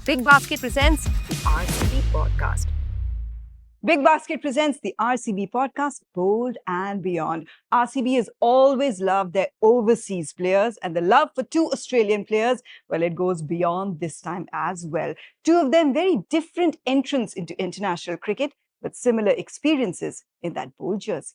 Big Basket presents the RCB podcast. Big Basket presents the RCB podcast, Bold and Beyond. RCB has always loved their overseas players, and the love for two Australian players, well, it goes beyond this time as well. Two of them very different entrants into international cricket, but similar experiences in that bold jersey.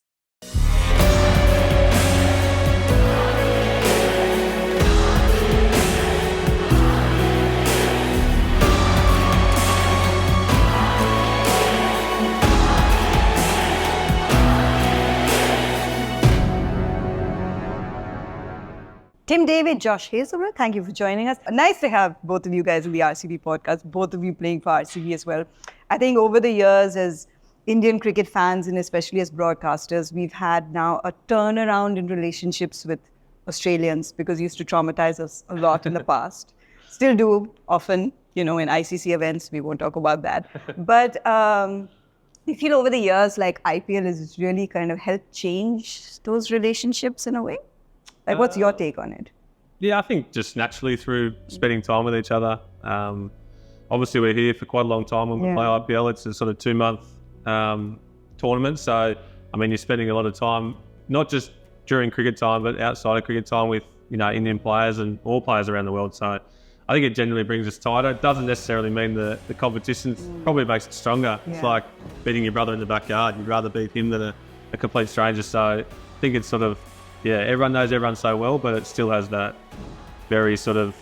Tim David, Josh Hazlewood, thank you for joining us. Nice to have both of you guys in the RCB podcast, both of you playing for RCB as well. I think over the years, as Indian cricket fans and especially as broadcasters, we've had now a turnaround in relationships with Australians because it used to traumatize us a lot in the past. Still do often, in ICC events, we won't talk about that. But we feel over the years like IPL has really kind of helped change those relationships in a way. Like, what's your take on it? Yeah, I think just naturally through spending time with each other. Obviously, we're here for quite a long time when we play IPL. It's a sort of 2-month tournament. So, I mean, you're spending a lot of time, not just during cricket time, but outside of cricket time with, Indian players and all players around the world. So I think it generally brings us tighter. It doesn't necessarily mean the competition probably makes it stronger. Yeah. It's like beating your brother in the backyard. You'd rather beat him than a complete stranger. So I think it's sort of, everyone knows everyone so well, but it still has that very sort of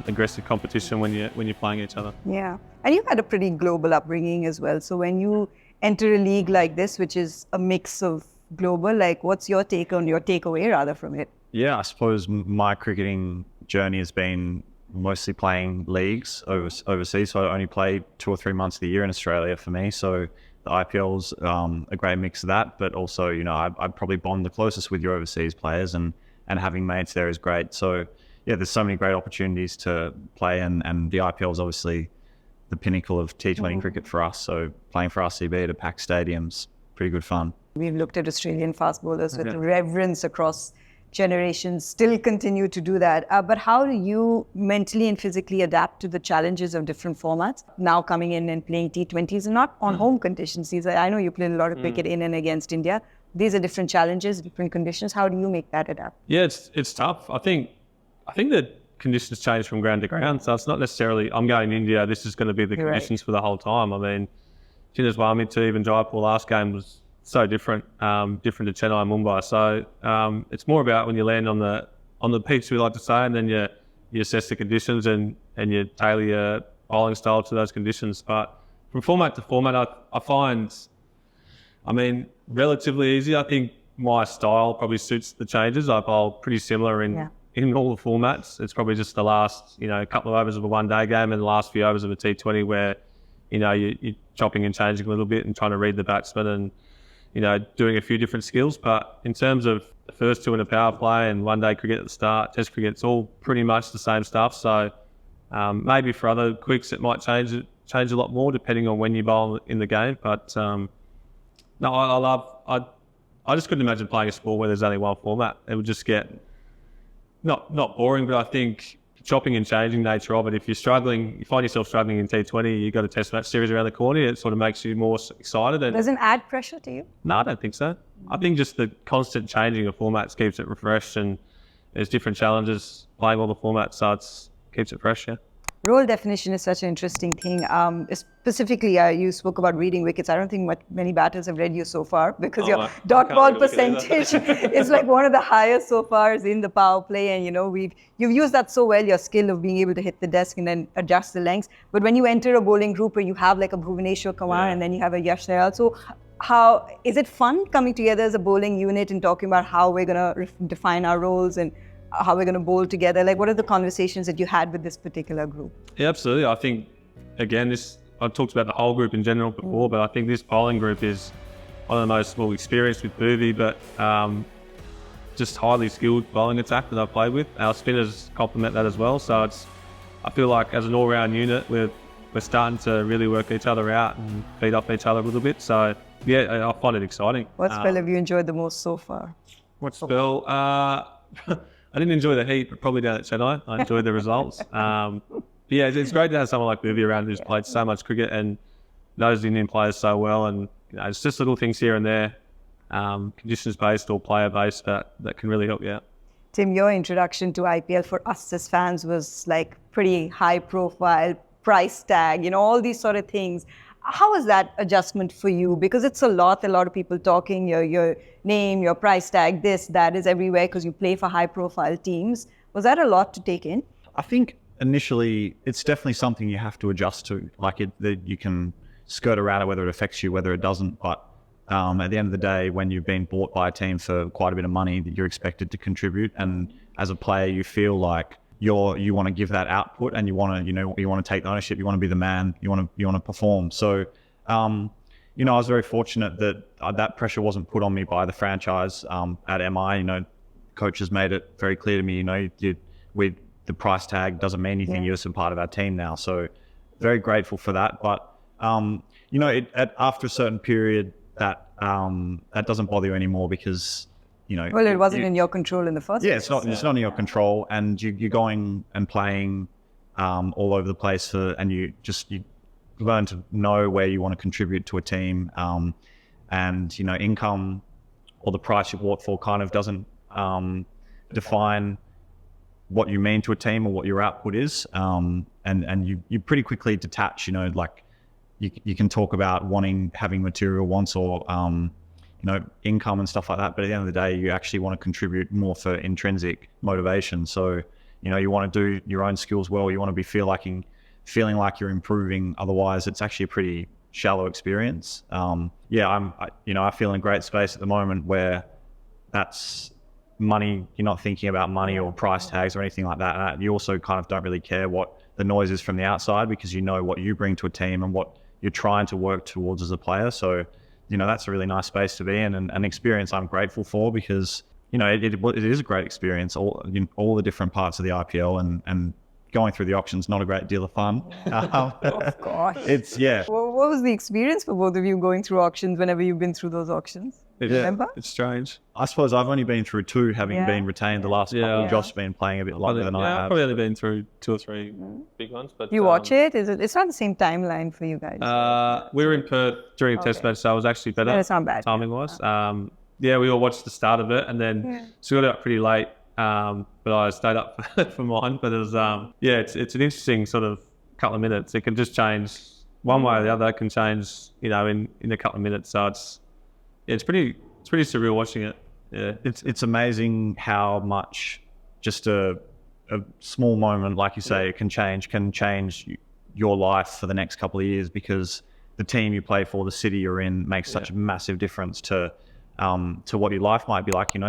aggressive competition when you're playing each other. Yeah, and you've had a pretty global upbringing as well. So when you enter a league like this, which is a mix of global, like what's your take on your takeaway rather from it? Yeah, I suppose my cricketing journey has been mostly playing leagues overseas. So I only play 2 or 3 months of the year in Australia for me. So the IPL's a great mix of that, but also, I'd probably bond the closest with your overseas players, and having mates there is great. So, there's so many great opportunities to play, and the IPL is obviously the pinnacle of T20 cricket for us. So playing for RCB at a packed stadium's pretty good fun. We've looked at Australian fast bowlers with reverence across generations, still continue to do that. But how do you mentally and physically adapt to the challenges of different formats? Now coming in and playing T20s and not on home conditions. I know you played a lot of cricket in and against India. These are different challenges, different conditions. How do you make that adapt? Yeah, it's tough. I think that conditions change from ground to ground. So it's not necessarily, I'm going to India, this is going to be the conditions for the whole time. I mean, 𝙤𝙤𝙨 to even Jaipur last game was so different to Chennai and Mumbai. So it's more about when you land on the pitch, we like to say, and then you assess the conditions and you tailor your bowling style to those conditions. But from format to format, I find, relatively easy. I think my style probably suits the changes. I bowl pretty similar in all the formats. It's probably just the last, couple of overs of a one-day game and the last few overs of a T20 where, you're chopping and changing a little bit and trying to read the batsman and, doing a few different skills. But in terms of the first 2 in a power play and one-day cricket at the start, Test cricket, it's all pretty much the same stuff. So maybe for other quicks it might change a lot more depending on when you bowl in the game. But no, I just couldn't imagine playing a sport where there's only one format. It would just get not boring, but I think the chopping and changing nature of it, if you find yourself struggling in T20, you've got a test match series around the corner, it sort of makes you more excited. And doesn't add pressure to you? No, I don't think so. I think just the constant changing of formats keeps it refreshed, and there's different challenges playing all the formats, so it keeps it fresh, Role definition is such an interesting thing. Specifically, you spoke about reading wickets. I don't think many batters have read you so far because your dot ball percentage is like one of the highest so far in the power play. And you've used that so well, your skill of being able to hit the desk and then adjust the lengths. But when you enter a bowling group where you have like a Bhuvaneshwar Kumar and then you have a Yash Dayal, so how is it fun coming together as a bowling unit and talking about how we're going to define our roles and how we're going to bowl together? Like, what are the conversations that you had with this particular group? Yeah, absolutely. I think, again, I've talked about the whole group in general before, but I think this bowling group is one of the most experienced with Bhuvi, but just highly skilled bowling attack that I've played with. Our spinners complement that as well. So I feel like as an all-round unit, we're starting to really work each other out and feed off each other a little bit. So yeah, I find it exciting. What spell have you enjoyed the most so far? What spell? I didn't enjoy the heat, but probably down at Chennai. I enjoyed the results. Yeah, it's great to have someone like Vivi around who's played so much cricket and knows the Indian players so well. And it's just little things here and there, conditions-based or player-based that can really help you out. Tim, your introduction to IPL for us as fans was like pretty high profile, price tag, all these sort of things. How was that adjustment for you? Because it's a lot of people talking, your name, your price tag, this, that is everywhere because you play for high profile teams. Was that a lot to take in? I think initially it's definitely something you have to adjust to. Like you can skirt around it, whether it affects you, whether it doesn't. But at the end of the day, when you've been bought by a team for quite a bit of money, that you're expected to contribute. And as a player, you feel like you want to give that output, and you want to take ownership. You want to be the man. You want to perform. So, I was very fortunate that that pressure wasn't put on me by the franchise at MI. Coaches made it very clear to me. The price tag doesn't mean anything. You're just a part of our team now. So, very grateful for that. But after a certain period, that doesn't bother you anymore because. Well, it wasn't in your control in the first place. It's not in your control, and you're going and playing all over the place and you learn to know where you want to contribute to a team, and income or the price you're bought for kind of doesn't define what you mean to a team or what your output is, and you pretty quickly detach. You can talk about having material wants or income and stuff like that. But at the end of the day, you actually want to contribute more for intrinsic motivation. So, you want to do your own skills well. You want to be feeling like you're improving. Otherwise, it's actually a pretty shallow experience. I feel in a great space at the moment where that's money. You're not thinking about money or price tags or anything like that. And you also kind of don't really care what the noise is from the outside because you know what you bring to a team and what you're trying to work towards as a player. So, that's a really nice space to be in, and an experience I'm grateful for because, it is a great experience, all the different parts of the IPL and going through the auctions, not a great deal of fun. Of course. Well, what was the experience for both of you going through auctions whenever you've been through those auctions? Remember? It's strange. I suppose I've only been through two, having been retained the last couple. Josh has been playing a bit longer than I have. I've probably only been through 2 or 3 big ones. But you watch it? It's not the same timeline for you guys. We were in Perth during a test match, so it was actually better. It's not bad. Timing-wise. We all watched the start of it, and then so we got out pretty late. But I stayed up for mine. But it was it's an interesting sort of couple of minutes. It can just change one way or the other. It can change, in a couple of minutes. So it's pretty surreal watching it. Yeah, it's amazing how much just a small moment, like you say, can change your life for the next couple of years because the team you play for, the city you're in, makes such a massive difference to what your life might be like. We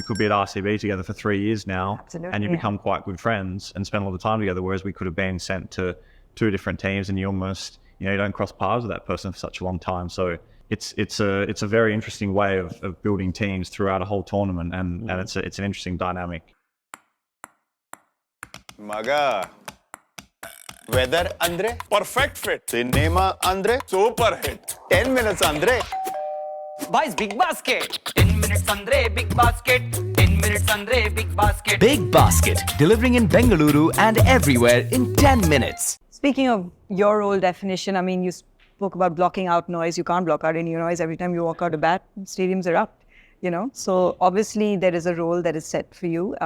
could be at RCB together for 3 years now. Absolutely, and you become quite good friends and spend a lot of time together, whereas we could have been sent to 2 different teams and you almost, you don't cross paths with that person for such a long time. So it's a very interesting way of building teams throughout a whole tournament, and it's an interesting dynamic. Maga. Weather Andre, perfect fit. Cinema Andre, super hit. 10 minutes Andre. Boys, big basket. 10 minutes Andre, big basket. 10 minutes Andre, big basket. Big Basket, delivering in Bengaluru and everywhere in 10 minutes. Speaking of your role definition, you spoke about blocking out noise. You can't block out any noise. Every time you walk out a bat, stadiums erupt, So obviously there is a role that is set for you.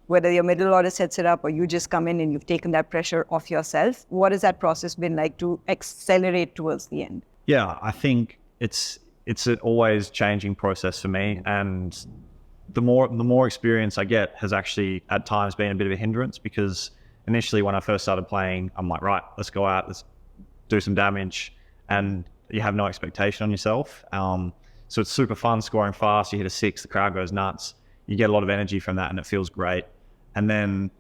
Whether your middle order sets it up or you just come in and you've taken that pressure off yourself. What has that process been like to accelerate towards the end? Yeah, I think it's an always changing process for me, and the more experience I get has actually at times been a bit of a hindrance because initially when I first started playing, I'm like, right, let's go out, let's do some damage, and you have no expectation on yourself. So it's super fun scoring fast. You hit a 6, the crowd goes nuts. You get a lot of energy from that and it feels great. And then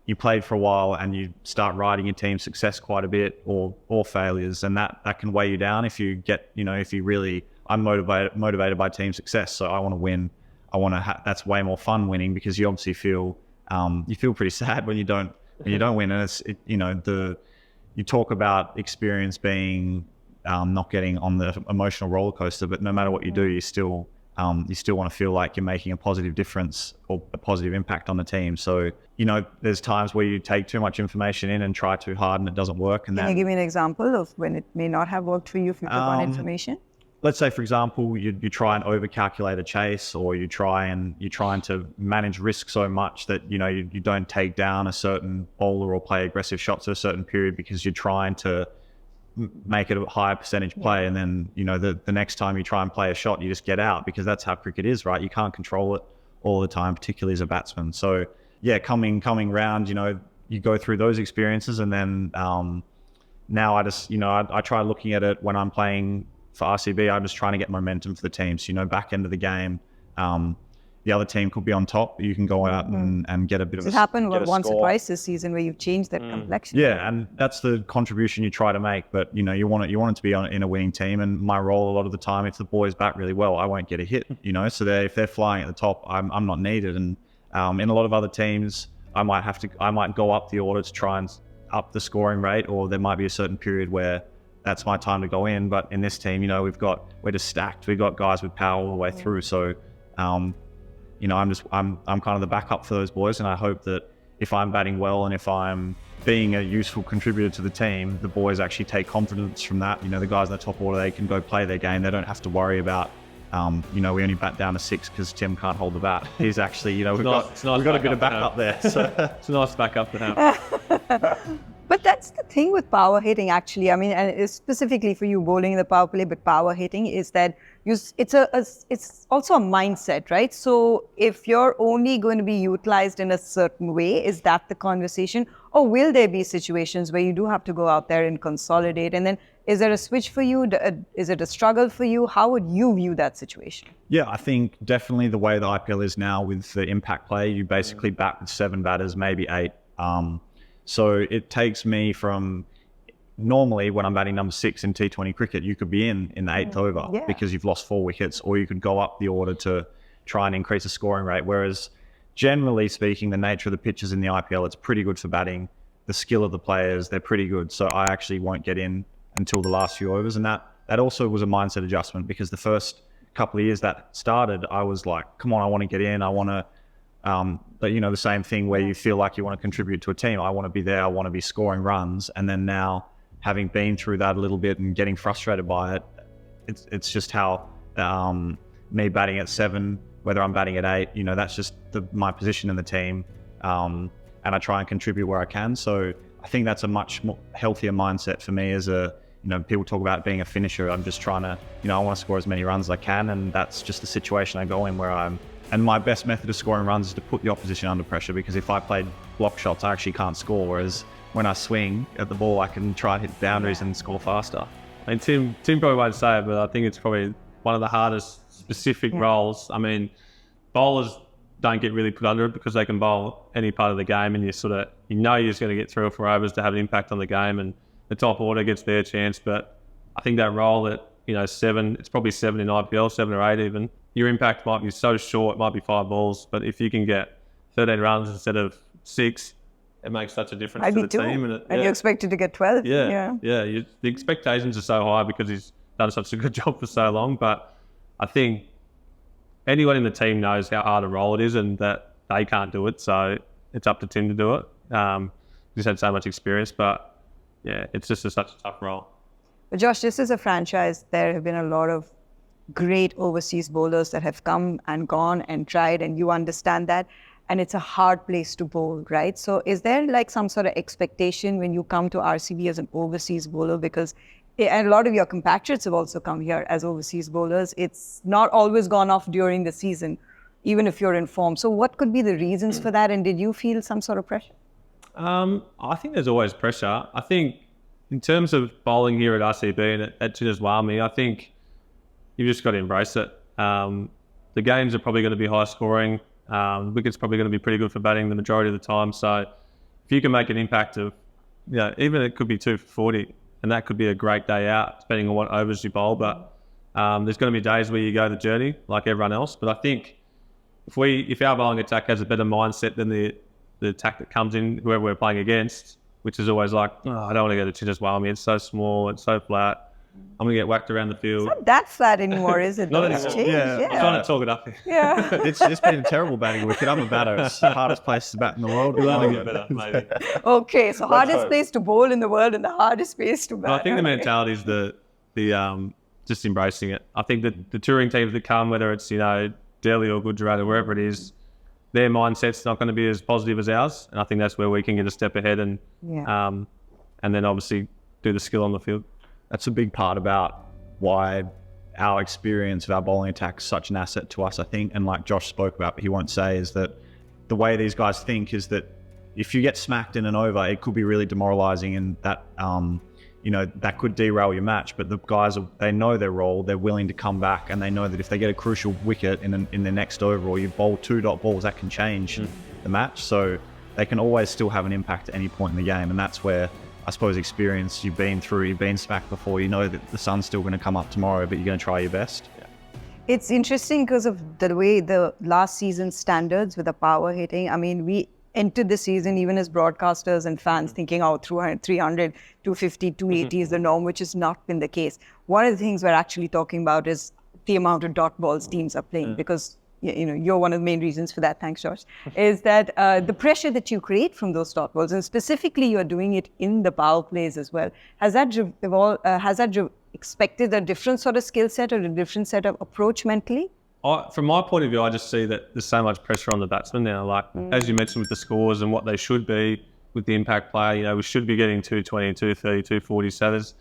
you played for a while and you start riding your team's success quite a bit or failures, and that can weigh you down if you get, I'm motivated by team success, so I want to win. I want to that's way more fun winning because you obviously feel pretty sad when you don't win, and you talk about experience being not getting on the emotional roller coaster, but no matter what you do, you still you still want to feel like you're making a positive difference or a positive impact on the team. So, there's times where you take too much information in and try too hard and it doesn't work. And Can you give me an example of when it may not have worked for you if you took on information? Let's say, for example, you try and overcalculate a chase, or you're trying to manage risk so much that you don't take down a certain bowler or play aggressive shots at a certain period because you're trying to make it a higher percentage play, and then the next time you try and play a shot, you just get out, because that's how cricket is, right? You can't control it all the time, particularly as a batsman. So yeah, coming round, you go through those experiences, and then now I just I try looking at it when I'm playing for RCB. I'm just trying to get momentum for the team. So back end of the game, the other team could be on top. You can go out and get a bit of a It happened once score. or twice this season where you've changed that complexion. Yeah, and that's the contribution you try to make. But you want it to be in a winning team. And my role a lot of the time, if the boys bat really well, I won't get a hit. So if they're flying at the top, I'm not needed. And in a lot of other teams, I might go up the order to try and up the scoring rate, or there might be a certain period where that's my time to go in. But in this team, we're just stacked. We've got guys with power all the way through. So, I'm kind of the backup for those boys. And I hope that if I'm batting well and if I'm being a useful contributor to the team, the boys actually take confidence from that. The guys in the top order, they can go play their game. They don't have to worry about, we only bat down to 6 because Tim can't hold the bat. He's actually, we've got a bit of backup there. So. It's a nice backup to have. But that's the thing with power hitting, actually. I mean, and it's specifically for you bowling in the power play, but power hitting is that it's also a mindset, right? So if you're only going to be utilized in a certain way, is that the conversation? Or will there be situations where you do have to go out there and consolidate? And then is there a switch for you? Is it a struggle for you? How would you view that situation? Yeah, I think definitely the way the IPL is now with the impact play, you basically bat with 7 batters, maybe 8. So it takes me from, normally when I'm batting number 6 in T20 cricket, you could be in the 8th over because you've lost 4 wickets, or you could go up the order to try and increase the scoring rate. Whereas generally speaking, the nature of the pitches in the IPL, it's pretty good for batting. The skill of the players, they're pretty good. So I actually won't get in until the last few overs. And that also was a mindset adjustment, because the first couple of years that started, I was like, come on, I want to get in. I want to, but the same thing where you feel like you want to contribute to a team. I want to be there. I want to be scoring runs. And then now, having been through that a little bit and getting frustrated by it, it's just how me batting at 7, whether I'm batting at 8, that's just my position in the team. And I try and contribute where I can. So I think that's a much more healthier mindset for me as people talk about being a finisher. I'm just trying to, I want to score as many runs as I can. And that's just the situation I go in where and my best method of scoring runs is to put the opposition under pressure, because if I played block shots, I actually can't score. Whereas when I swing at the ball, I can try and hit boundaries and score faster. And Tim probably won't say it, but I think it's probably one of the hardest specific roles. I mean, bowlers don't get really put under it because they can bowl any part of the game, and you're just going to get 3 or 4 overs to have an impact on the game, and the top order gets their chance. But I think that role at 7, it's probably 7 in IPL, 7 or 8 even. Your impact might be so short, it might be 5 balls, but if you can get 13 runs instead of 6, it makes such a difference to the team. And you're expected to get 12. The expectations are so high because he's done such a good job for so long. But I think anyone in the team knows how hard a role it is and that they can't do it. So it's up to Tim to do it. He's had so much experience, but yeah, it's just such a tough role. But Josh, this is a franchise. There have been a lot of great overseas bowlers that have come and gone and tried, and you understand that. And it's a hard place to bowl, right? So is there like some sort of expectation when you come to RCB as an overseas bowler? Because and a lot of your compatriots have also come here as overseas bowlers. It's not always gone off during the season, even if you're in form. So what could be the reasons for that? And did you feel some sort of pressure? I think there's always pressure. I think in terms of bowling here at RCB and at 𝙤𝙤𝙨, I think you've just got to embrace it. The games are probably going to be high scoring. Wicket's probably going to be pretty good for batting the majority of the time. So if you can make an impact of, even it could be 2 for 40, and that could be a great day out, depending on what overs you bowl. But there's going to be days where you go the journey like everyone else. But I think if our bowling attack has a better mindset than the attack that comes in, whoever we're playing against, which is always like, I don't want to go to 𝙤𝙤𝙨, it's so small, it's so flat. I'm going to get whacked around the field. It's not that flat anymore, is it? Not It's anymore. changed. Yeah. I'm trying to talk it up here. Yeah. It's been a terrible batting wicket. I'm a batter. It's the hardest place to bat in the world. We'll only get better, maybe. Okay, so hardest place to bowl in the world and the hardest place to bat. I think the mentality is the just embracing it. I think that the touring teams that come, whether it's, Delhi or Gujarat or wherever it is, their mindset's not going to be as positive as ours. And I think that's where we can get a step ahead and then obviously do the skill on the field. That's a big part about why our experience of our bowling attack is such an asset to us, I think. And like Josh spoke about, but he won't say, is that the way these guys think is that if you get smacked in an over, it could be really demoralizing, and that, that could derail your match. But the guys, they know their role, they're willing to come back, and they know that if they get a crucial wicket in the next over, or you bowl 2 dot balls, that can change the match. So they can always still have an impact at any point in the game. And that's where, I suppose, experience, you've been smacked before, you know that the sun's still going to come up tomorrow, but you're going to try your best. It's interesting because of the way the last season's standards with the power hitting. I mean, we entered the season even as broadcasters and fans thinking, 300, 250, 280 is the norm, which has not been the case. One of the things we're actually talking about is the amount of dot balls teams are playing, because you're one of the main reasons for that, thanks Josh, is that the pressure that you create from those dot balls, and specifically you're doing it in the power plays as well. Has that expected a different sort of skill set or a different set of approach mentally? From my point of view, I just see that there's so much pressure on the batsman now. Like, as you mentioned with the scores and what they should be with the impact player, we should be getting 220, 230, 247s.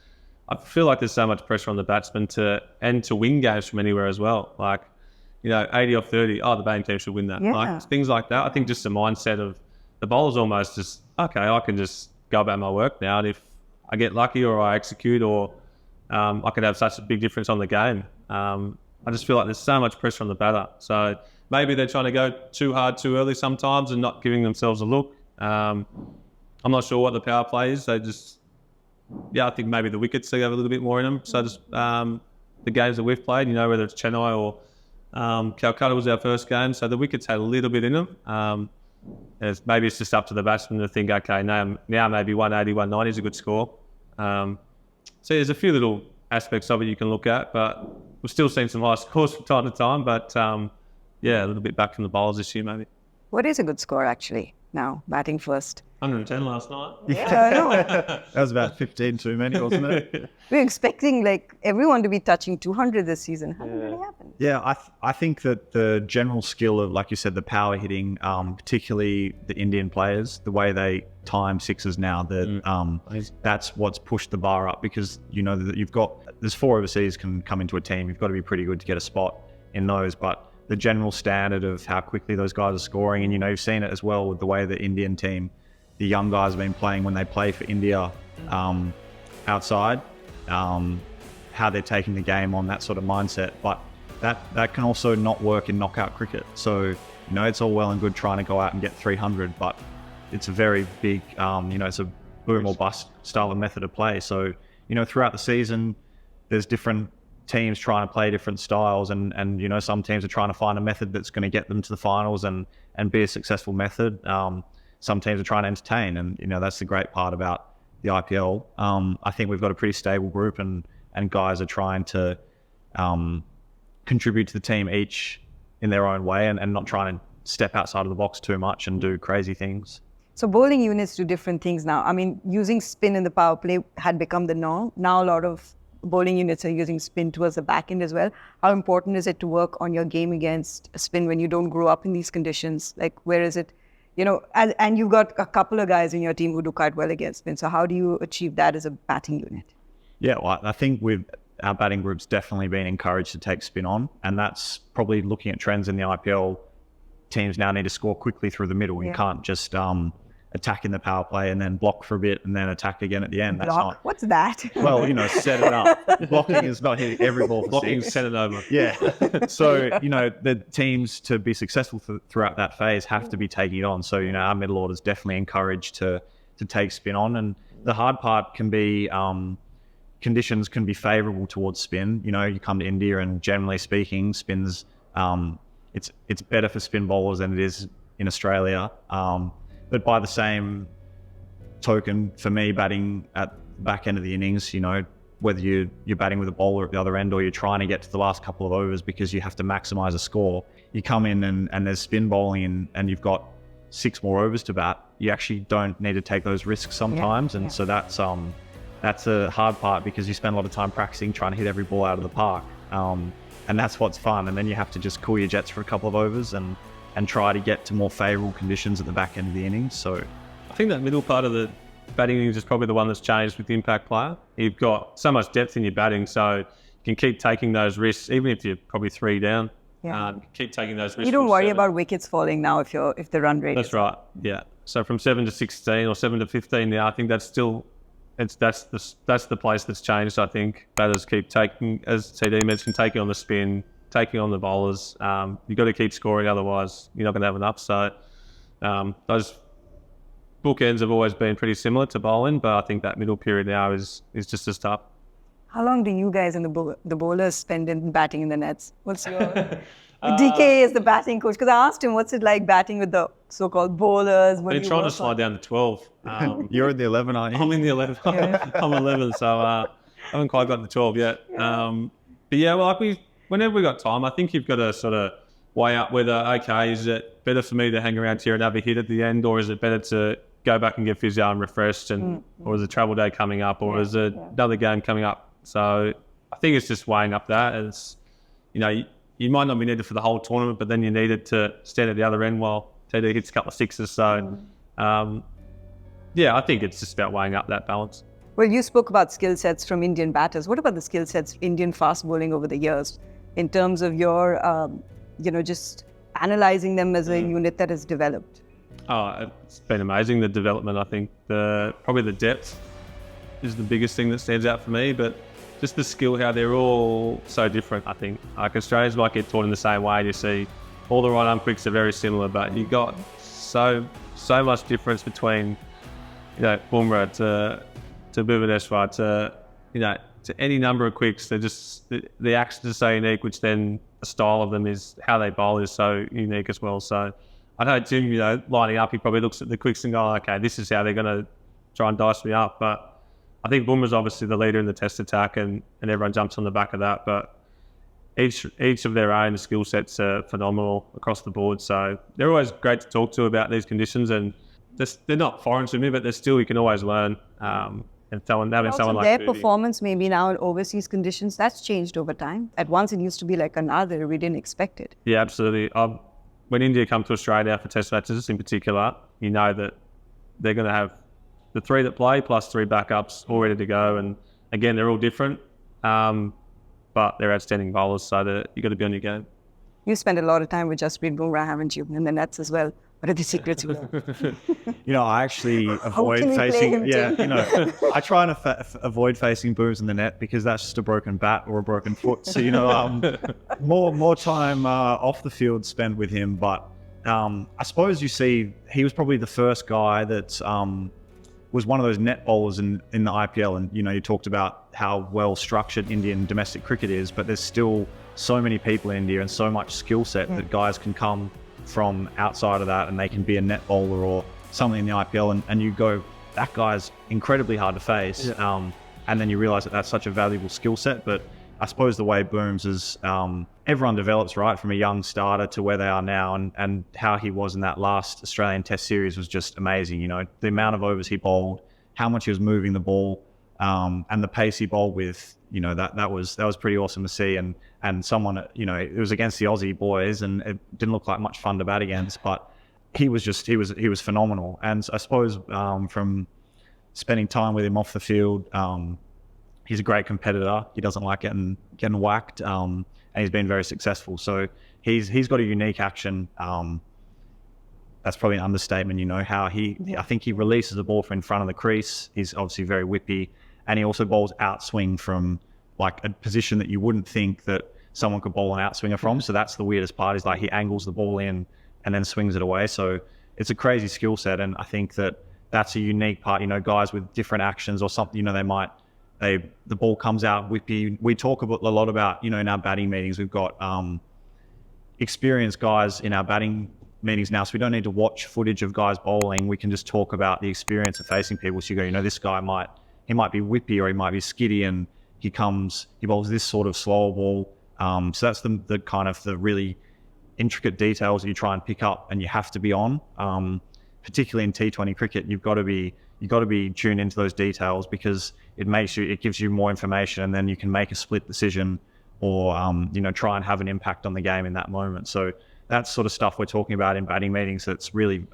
I feel like there's so much pressure on the batsman to win games from anywhere as well. Like, 80 or 30, the batting team should win that. Yeah. Like, things like that. I think just the mindset of the bowler's almost just, okay, I can just go about my work now. And if I get lucky or I execute, or I could have such a big difference on the game. I just feel like there's so much pressure on the batter. So maybe they're trying to go too hard too early sometimes and not giving themselves a look. I'm not sure what the power play is. They just, I think maybe the wickets, they have a little bit more in them. So just the games that we've played, whether it's Chennai or Calcutta was our first game. So the wickets had a little bit in them. Maybe it's just up to the batsman to think, okay, now maybe 180, 190 is a good score. So there's a few little aspects of it you can look at, but we've still seen some high scores from time to time, but a little bit back from the bowlers this year maybe. What is a good score actually now, batting first? 110 last night. Yeah, I know. That was about 15 too many, wasn't it? We're expecting everyone to be touching 200 this season. Hasn't really happened. Yeah, I think that the general skill of, like you said, the power hitting, particularly the Indian players, the way they time sixes now, that's what's pushed the bar up, because that there's 4 overseas can come into a team. You've got to be pretty good to get a spot in those, but the general standard of how quickly those guys are scoring, and you've seen it as well with the way the Indian team, the young guys have been playing when they play for India outside, how they're taking the game on, that sort of mindset. But that can also not work in knockout cricket. So, it's all well and good trying to go out and get 300, but it's a very big, it's a boom or bust style of method of play. So, throughout the season, there's different teams trying to play different styles, and some teams are trying to find a method that's going to get them to the finals and be a successful method. Some teams are trying to entertain, and that's the great part about the IPL. I think we've got a pretty stable group, and guys are trying to contribute to the team each in their own way, and not trying to step outside of the box too much and do crazy things. So bowling units do different things now. I mean, using spin in the power play had become the norm. Now a lot of bowling units are using spin towards the back end as well. How important is it to work on your game against spin when you don't grow up in these conditions? Like, where is it? And you've got a couple of guys in your team who do quite well against spin. So how do you achieve that as a batting unit? Yeah, well, I think our batting group's definitely been encouraged to take spin on, and that's probably looking at trends in the IPL. Teams now need to score quickly through the middle. You can't just attack in the power play and then block for a bit and then attack again at the end. That's not. What's that? Well, set it up. Blocking is not hitting every ball for Blocking, six. set it over. Yeah. So, the teams, to be successful throughout that phase, have to be taking it on. So, our middle order is definitely encouraged to take spin on. And the hard part can be conditions can be favourable towards spin. You come to India, and generally speaking, spins, it's better for spin bowlers than it is in Australia. But by the same token, for me, batting at the back end of the innings, whether you're batting with a bowler at the other end or you're trying to get to the last couple of overs because you have to maximise a score. You come in and there's spin bowling and you've got 6 more overs to bat. You actually don't need to take those risks sometimes, and so that's a hard part because you spend a lot of time practicing trying to hit every ball out of the park, and that's what's fun. And then you have to just cool your jets for a couple of overs and try to get to more favourable conditions at the back end of the innings. So I think that middle part of the batting innings is probably the one that's changed with the impact player. You've got so much depth in your batting, so you can keep taking those risks, even if you're probably 3 down. Keep taking those risks. You don't worry about wickets falling now if the run rate. That's right. Yeah. So from 7 to 16 or 7 to 15 now, I think that's still that's the place that's changed. I think batters keep taking, as TD mentioned, taking on the spin, taking on the bowlers. You've got to keep scoring, otherwise you're not going to have enough. So those bookends have always been pretty similar to bowling, but I think that middle period now is just as tough. How long do you guys and the bowlers spend in batting in the nets? What's your... DK is the batting coach, because I asked him, what's it like batting with the so-called bowlers? I've been trying to slide down to 12. you're in the 11, aren't you? I'm in the 11. I'm 11, so I haven't quite gotten to 12 yet. But yeah, well, whenever we got time, I think you've got to sort of weigh up whether, okay, is it better for me to hang around here and have a hit at the end, or is it better to go back and get physio and refreshed, or is a travel day coming up, or is it another game coming up? So I think it's just weighing up that. It's, you might not be needed for the whole tournament, but then you needed to stand at the other end while TD hits a couple of sixes. So I think it's just about weighing up that balance. Well, you spoke about skill sets from Indian batters. What about the skill sets Indian fast bowling over the years in terms of your, just analysing them as a unit that has developed? Oh, it's been amazing, the development. I think probably the depth is the biggest thing that stands out for me, but just the skill, how they're all so different. I think like Australians might get taught in the same way. You see all the right arm quicks are very similar, but you got so much difference between 𝙤𝙤𝙨 to 𝙤𝙤𝙨 to any number of quicks. They're just the actions are so unique, which then the style of them is how they bowl is so unique as well. So I know Tim, lining up, he probably looks at the quicks and go, okay, this is how they're going to try and dice me up. But I think 𝙤𝙤's obviously the leader in the test attack, and everyone jumps on the back of that. But each of their own skill sets are phenomenal across the board. So they're always great to talk to about these conditions, and they're not foreign to me, but they're still, you can always learn. And having someone like their Booty. performance maybe now in overseas conditions, that's changed over time. At once it used to be like another, we didn't expect it. Yeah, absolutely. When India come to Australia for test matches in particular, you know that they're going to have the 3 that play plus 3 backups all ready to go. And again, they're all different, but they're outstanding bowlers, so you've got to be on your game. You spend a lot of time with Jasprit Bumrah, haven't you? In the nets as well. What are the secrets you know? I actually avoid facing. I try and avoid facing booms in the net because that's just a broken bat or a broken foot. So more time off the field spent with him. But I suppose he was probably the first guy that was one of those net bowlers in the IPL. And you talked about how well structured Indian domestic cricket is, but there's still so many people in India and so much skill set that guys can come from outside of that and they can be a net bowler or something in the IPL, and you go, that guy's incredibly hard to face. And then you realize that that's such a valuable skill set. But I suppose the way Booms is, everyone develops, right, from a young starter to where they are now, and how he was in that last Australian Test series was just amazing. The amount of overs he bowled, how much he was moving the ball, and the pace he bowled with, that was pretty awesome to see. And someone, it was against the Aussie boys, and it didn't look like much fun to bat against, but he was phenomenal. And I suppose from spending time with him off the field, he's a great competitor. He doesn't like getting whacked, and he's been very successful. So he's got a unique action. That's probably an understatement. How I think he releases the ball from in front of the crease. He's obviously very whippy, and he also bowls outswing from like a position that you wouldn't think that someone could bowl an outswinger from. So that's the weirdest part, is like he angles the ball in and then swings it away. So it's a crazy skill set, and I think that's a unique part. Guys with different actions or something, the ball comes out whippy. We talk a lot about, in our batting meetings, we've got experienced guys in our batting meetings now, so we don't need to watch footage of guys bowling. We can just talk about the experience of facing people. So you go, this guy might be whippy or he might be skiddy, and he bowls this sort of slower ball. So that's the kind of the really intricate details that you try and pick up, and you have to be on. Particularly in T20 cricket, you've got to be tuned into those details, because it gives you more information, and then you can make a split decision, or try and have an impact on the game in that moment. So that's sort of stuff we're talking about in batting meetings. That's really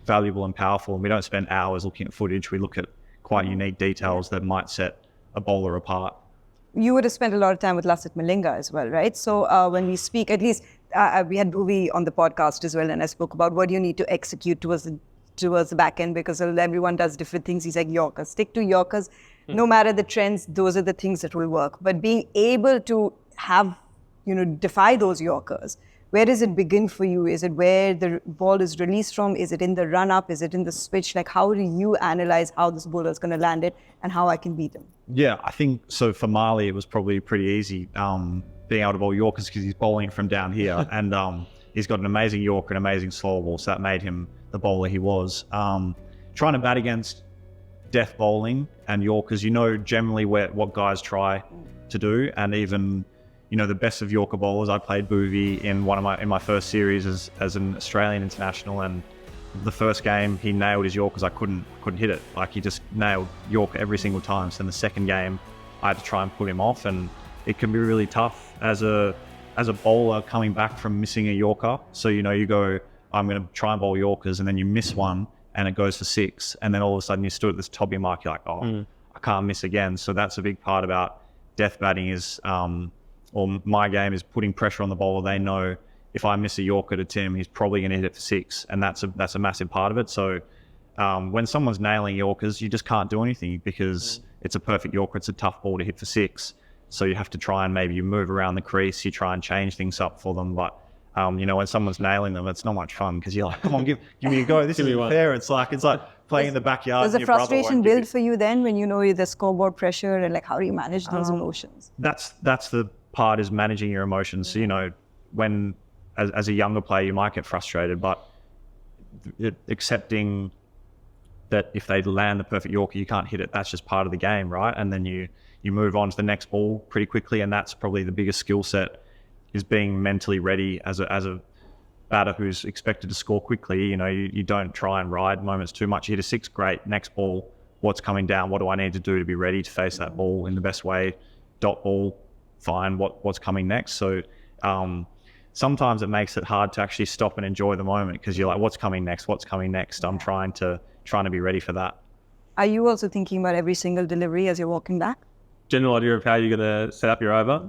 valuable and powerful. And we don't spend hours looking at footage. We look at quite unique details that might set a bowler apart. You would have spent a lot of time with 𝙤𝙤𝙨 𝙤𝙤𝙢 as well, right? So when we speak, at least we had Bhuvi on the podcast as well, and I spoke about what you need to execute towards the back end, because everyone does different things. He's like, Yorkers, stick to Yorkers. No matter the trends, those are the things that will work. But being able to have, defy those Yorkers, where does it begin for you? Is it where the ball is released from? Is it in the run-up? Is it in the switch? Like, how do you analyze how this bowler is going to land it and how I can beat him? Yeah, I think so. For Marley, it was probably pretty easy being able to bowl Yorkers, because he's bowling from down here, and he's got an amazing Yorker, an amazing slow ball, so that made him the bowler he was. Trying to bat against death bowling and Yorkers, generally what guys try to do, and even the best of Yorker bowlers. I played Bhuvi in my first series as an Australian international, and the first game he nailed his Yorkers. I couldn't hit it. Like, he just nailed Yorker every single time. So in the second game, I had to try and put him off, and it can be really tough as a bowler coming back from missing a Yorker. So you go, I'm going to try and bowl Yorkers, and then you miss one and it goes for 6, and then all of a sudden you stood at this top of your mark. You're like, I can't miss again. So that's a big part about death batting is, or my game is putting pressure on the bowler. They know if I miss a Yorker to Tim, he's probably going to hit it for 6, and that's a massive part of it. So when someone's nailing Yorkers, you just can't do anything, because it's a perfect Yorker. It's a tough ball to hit for 6. So you have to try and maybe you move around the crease, you try and change things up for them. But when someone's nailing them, it's not much fun, because you're like, come on, give me a go. This isn't fair. It's like playing in the backyard. Does the frustration build for you then, when the scoreboard pressure, and like, how do you manage those emotions? That's the part, is managing your emotions. So, when as a younger player you might get frustrated, but accepting that if they land the perfect Yorker, you can't hit it. That's just part of the game, right? And then you move on to the next ball pretty quickly, and that's probably the biggest skill set, is being mentally ready as a batter who's expected to score quickly. You don't try and ride moments too much. You hit a 6, great. Next ball, what's coming down? What do I need to do to be ready to face that ball in the best way? Dot ball, fine. What's coming next? So sometimes it makes it hard to actually stop and enjoy the moment, because you're like, what's coming next? What's coming next? I'm trying to be ready for that. Are you also thinking about every single delivery as you're walking back? General idea of how you're going to set up your over.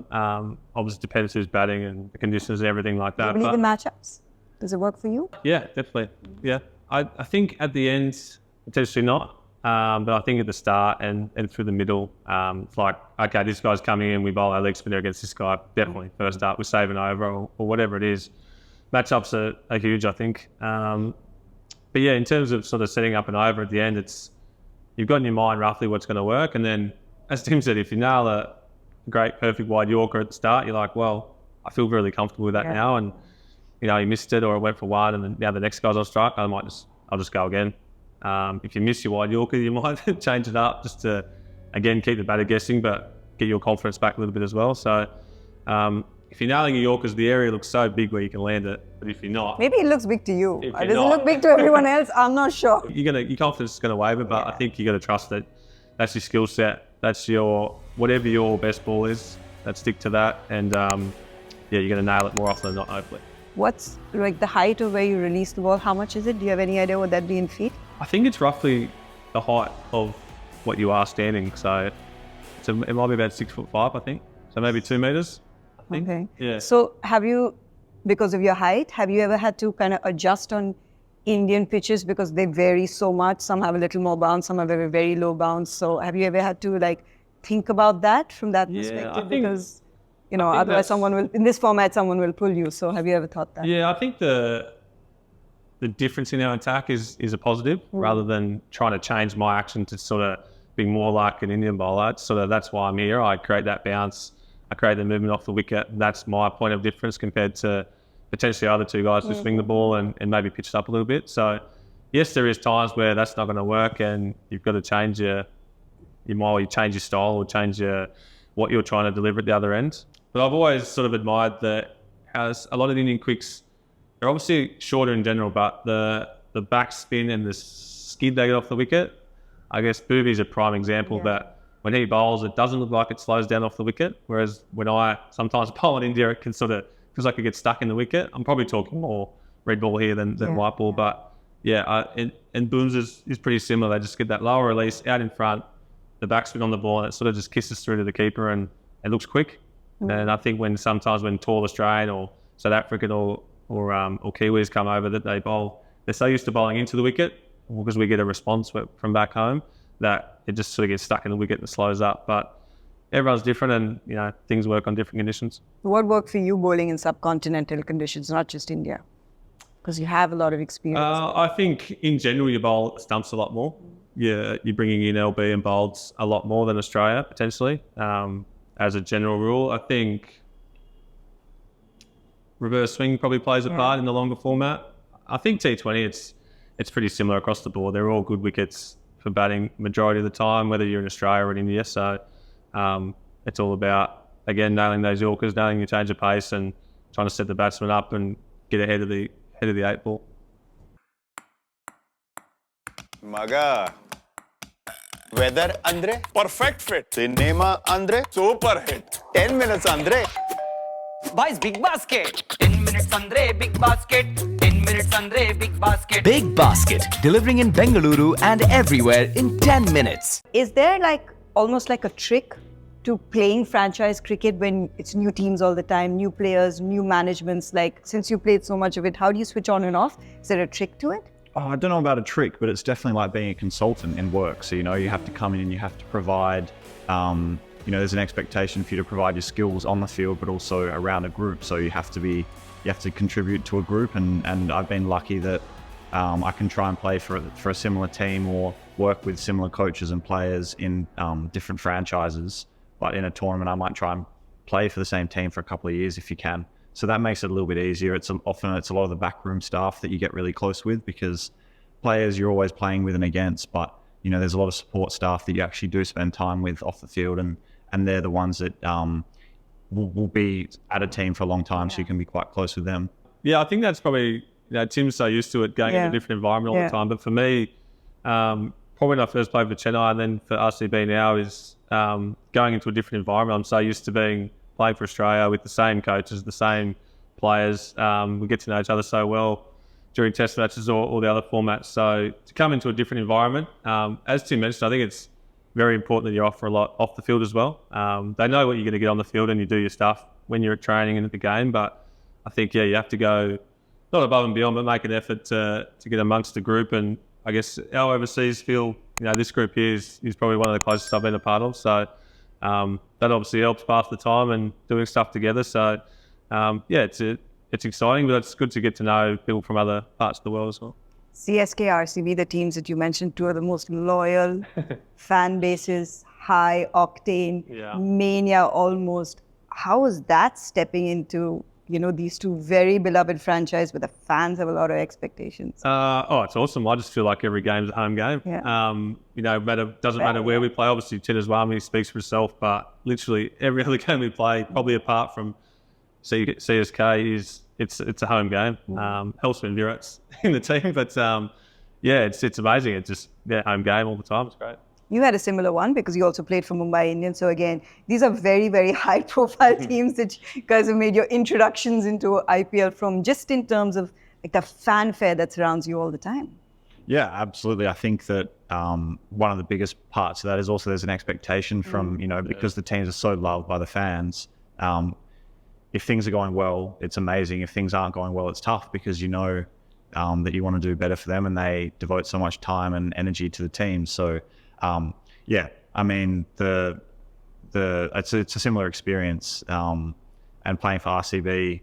Obviously depends who's batting and the conditions and everything like that. Do you believe in matchups? Does it work for you? Yeah, definitely. Yeah. I think at the end, potentially not. But I think at the start and through the middle, it's like, okay, this guy's coming in, we bowl our leg spinner against this guy. Definitely first up, we're saving over or whatever it is. Matchups are huge, I think. But yeah, in terms of sort of setting up an over at the end, you've got in your mind roughly what's going to work. And then, as Tim said, if you nail a great, perfect wide Yorker at the start, you're like, well, I feel really comfortable with that now. And, you missed it or it went for 1, and then now the next guy's on strike, I'll just go again. If you miss your wide Yorker, you might change it up just to, again, keep the batter guessing, but get your confidence back a little bit as well. So if you're nailing your Yorkers, the area looks so big where you can land it. But if you're not... Maybe it looks big to you. Does it look big to everyone else? I'm not sure. Your confidence is going to waver, but I think you got to trust that that's your skill set. That's whatever your best ball is, let's stick to that. And you're going to nail it more often than not, hopefully. What's like the height of where you release the ball? How much is it? Do you have any idea what that'd be in feet? I think it's roughly the height of what you are standing. So it might be about 6'5", I think. So maybe 2 meters, I think. Okay. Yeah. So have you, because of your height, have you ever had to kind of adjust on Indian pitches, because they vary so much? Some have a little more bounce, some have a very low bounce. So have you ever had to think about that from that perspective? I think, because otherwise someone will, in this format, someone will pull you. So have you ever thought that? Yeah, I think the difference in our attack is a positive, rather than trying to change my action to sort of be more like an Indian bowler. That's why I'm here. I create that bounce, I create the movement off the wicket. That's my point of difference compared to potentially other 2 guys who swing the ball and maybe pitch it up a little bit. So yes, there is times where that's not going to work, and you've got to change your you change your style or change what you're trying to deliver at the other end. But I've always sort of admired that as a lot of Indian quicks, they're obviously shorter in general, but the backspin and the skid they get off the wicket, I guess Bhuvi's a prime example that when he bowls, it doesn't look like it slows down off the wicket. Whereas when I sometimes bowl in India, it can sort of feels like it gets stuck in the wicket. I'm probably talking more red ball here than white ball, but and Booms is pretty similar. They just get that lower release out in front, the backspin on the ball, and it sort of just kisses through to the keeper, and it looks quick. And I think sometimes when tall Australian or South African or Kiwis come over, that they bowl, they're so used to bowling into the wicket because we get a response from back home that it just sort of gets stuck in the wicket and slows up. But everyone's different, and things work on different conditions. What worked for you bowling in subcontinental conditions, not just India? Because you have a lot of experience. I think in general you bowl stumps a lot more. You're bringing in LB and bowls a lot more than Australia potentially. As a general rule, I think reverse swing probably plays a part in the longer format. I think T20, it's pretty similar across the board. They're all good wickets for batting majority of the time, whether you're in Australia or in India. So it's all about, again, nailing those Yorkers, nailing your change of pace and trying to set the batsman up and get ahead of the 8 ball. Maga. Weather 𝙤𝙤𝙨 perfect fit. Cinema 𝙤𝙤𝙨 super hit. 10 minutes 𝙤𝙤𝙨. Boys, big basket. 10 minutes 𝙤𝙤𝙨, big basket. 10 minutes 𝙤𝙤𝙨, big basket. Big Basket, delivering in Bengaluru and everywhere in 10 minutes. Is there almost like a trick to playing franchise cricket when it's new teams all the time, new players, new managements? Since you played so much of it, how do you switch on and off? Is there a trick to it? Oh, I don't know about a trick, but it's definitely like being a consultant in work. So, you have to come in and you have to provide, there's an expectation for you to provide your skills on the field, but also around a group. So you have to contribute to a group. And I've been lucky that I can try and play for a similar team or work with similar coaches and players in different franchises. But in a tournament, I might try and play for the same team for a couple of years if you can. So that makes it a little bit easier. Often it's a lot of the backroom staff that you get really close with, because players you're always playing with and against, but there's a lot of support staff that you actually do spend time with off the field, and they're the ones that will be at a team for a long time, so you can be quite close with them. Yeah, I think that's probably, Tim's so used to it going in a different environment all the time. But for me, probably when I first played for Chennai and then for RCB now is going into a different environment. I'm so used to playing for Australia with the same coaches, the same players. We get to know each other so well during test matches or the other formats. So to come into a different environment, as Tim mentioned, I think it's very important that you offer a lot off the field as well. They know what you're going to get on the field and you do your stuff when you're at training and at the game. But I think, you have to go not above and beyond, but make an effort to get amongst the group. And I guess our overseas feel, this group here is probably one of the closest I've been a part of. So that obviously helps pass the time and doing stuff together. So it's exciting, but it's good to get to know people from other parts of the world as well. CSK, RCB, the teams that you mentioned, two of the most loyal fan bases, high octane, mania almost. How is that stepping into, these two very beloved franchises where the fans have a lot of expectations? It's awesome. I just feel like every game's a home game. Doesn't matter where we play. Obviously, 𝙤𝙤𝙨 speaks for itself, but literally every other game we play, probably apart from CSK, it's a home game. Helps when Virat's in the team, but it's amazing. It's just home game all the time. It's great. You had a similar one because you also played for Mumbai Indians. So again, these are very, very high-profile teams that you guys have made your introductions into IPL from, just in terms of the fanfare that surrounds you all the time. Yeah, absolutely. I think that one of the biggest parts of that is also there's an expectation from, because the teams are so loved by the fans. If things are going well, it's amazing. If things aren't going well, it's tough, because that you want to do better for them, and they devote so much time and energy to the team. So it's a similar experience. And playing for RCB,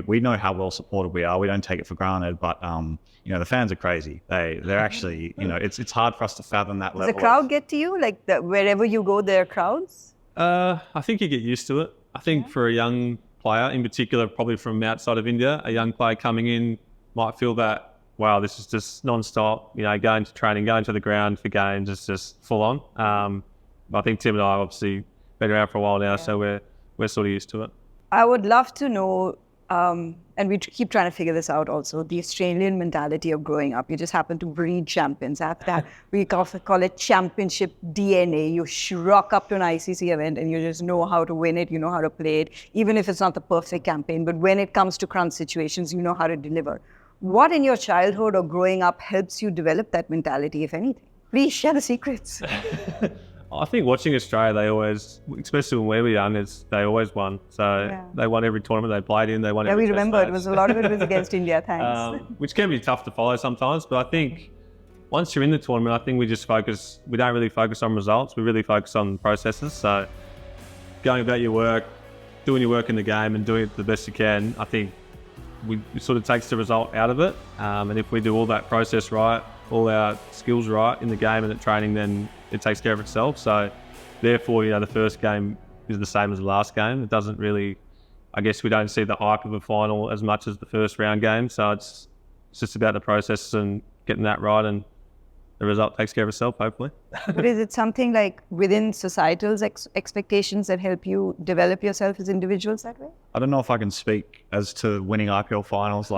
we know how well supported we are. We don't take it for granted, but the fans are crazy. They're actually, it's hard for us to fathom that level. Does the crowd get to you? Wherever you go, there are crowds? I think you get used to it. I think for a young player, in particular, probably from outside of India, a young player coming in might feel that wow, this is just non-stop, you know, going to training, going to the ground for games, it's just full on. I think Tim and I obviously been around for a while now, so we're sort of used to it. I would love to know, and we keep trying to figure this out also, the Australian mentality of growing up. You just happen to breed champions. After that, we call it championship DNA. You rock up to an ICC event and you just know how to win it, you know how to play it, even if it's not the perfect campaign. But when it comes to crunch situations, you know how to deliver. What in your childhood or growing up helps you develop that mentality, if anything? Please share the secrets. I think watching Australia, they always, especially when we were young, they always won. So they won every tournament they played in. They won every we remember test it was match. a lot of it was against India, thanks. Which can be tough to follow sometimes. But I think once you're in the tournament, I think we don't really focus on results. We really focus on processes. So going about your work, doing your work in the game and doing it the best you can, I think it sort of takes the result out of it. And if we do all that process right, all our skills right in the game and at training, then it takes care of itself. So therefore, you know, the first game is the same as the last game. It doesn't really, I guess we don't see the hype of a final as much as the first round game. So it's just about the process and getting that right, and the result takes care of itself, hopefully. But is it something like within societal expectations that help you develop yourself as individuals that way? I don't know if I can speak as to winning IPL finals,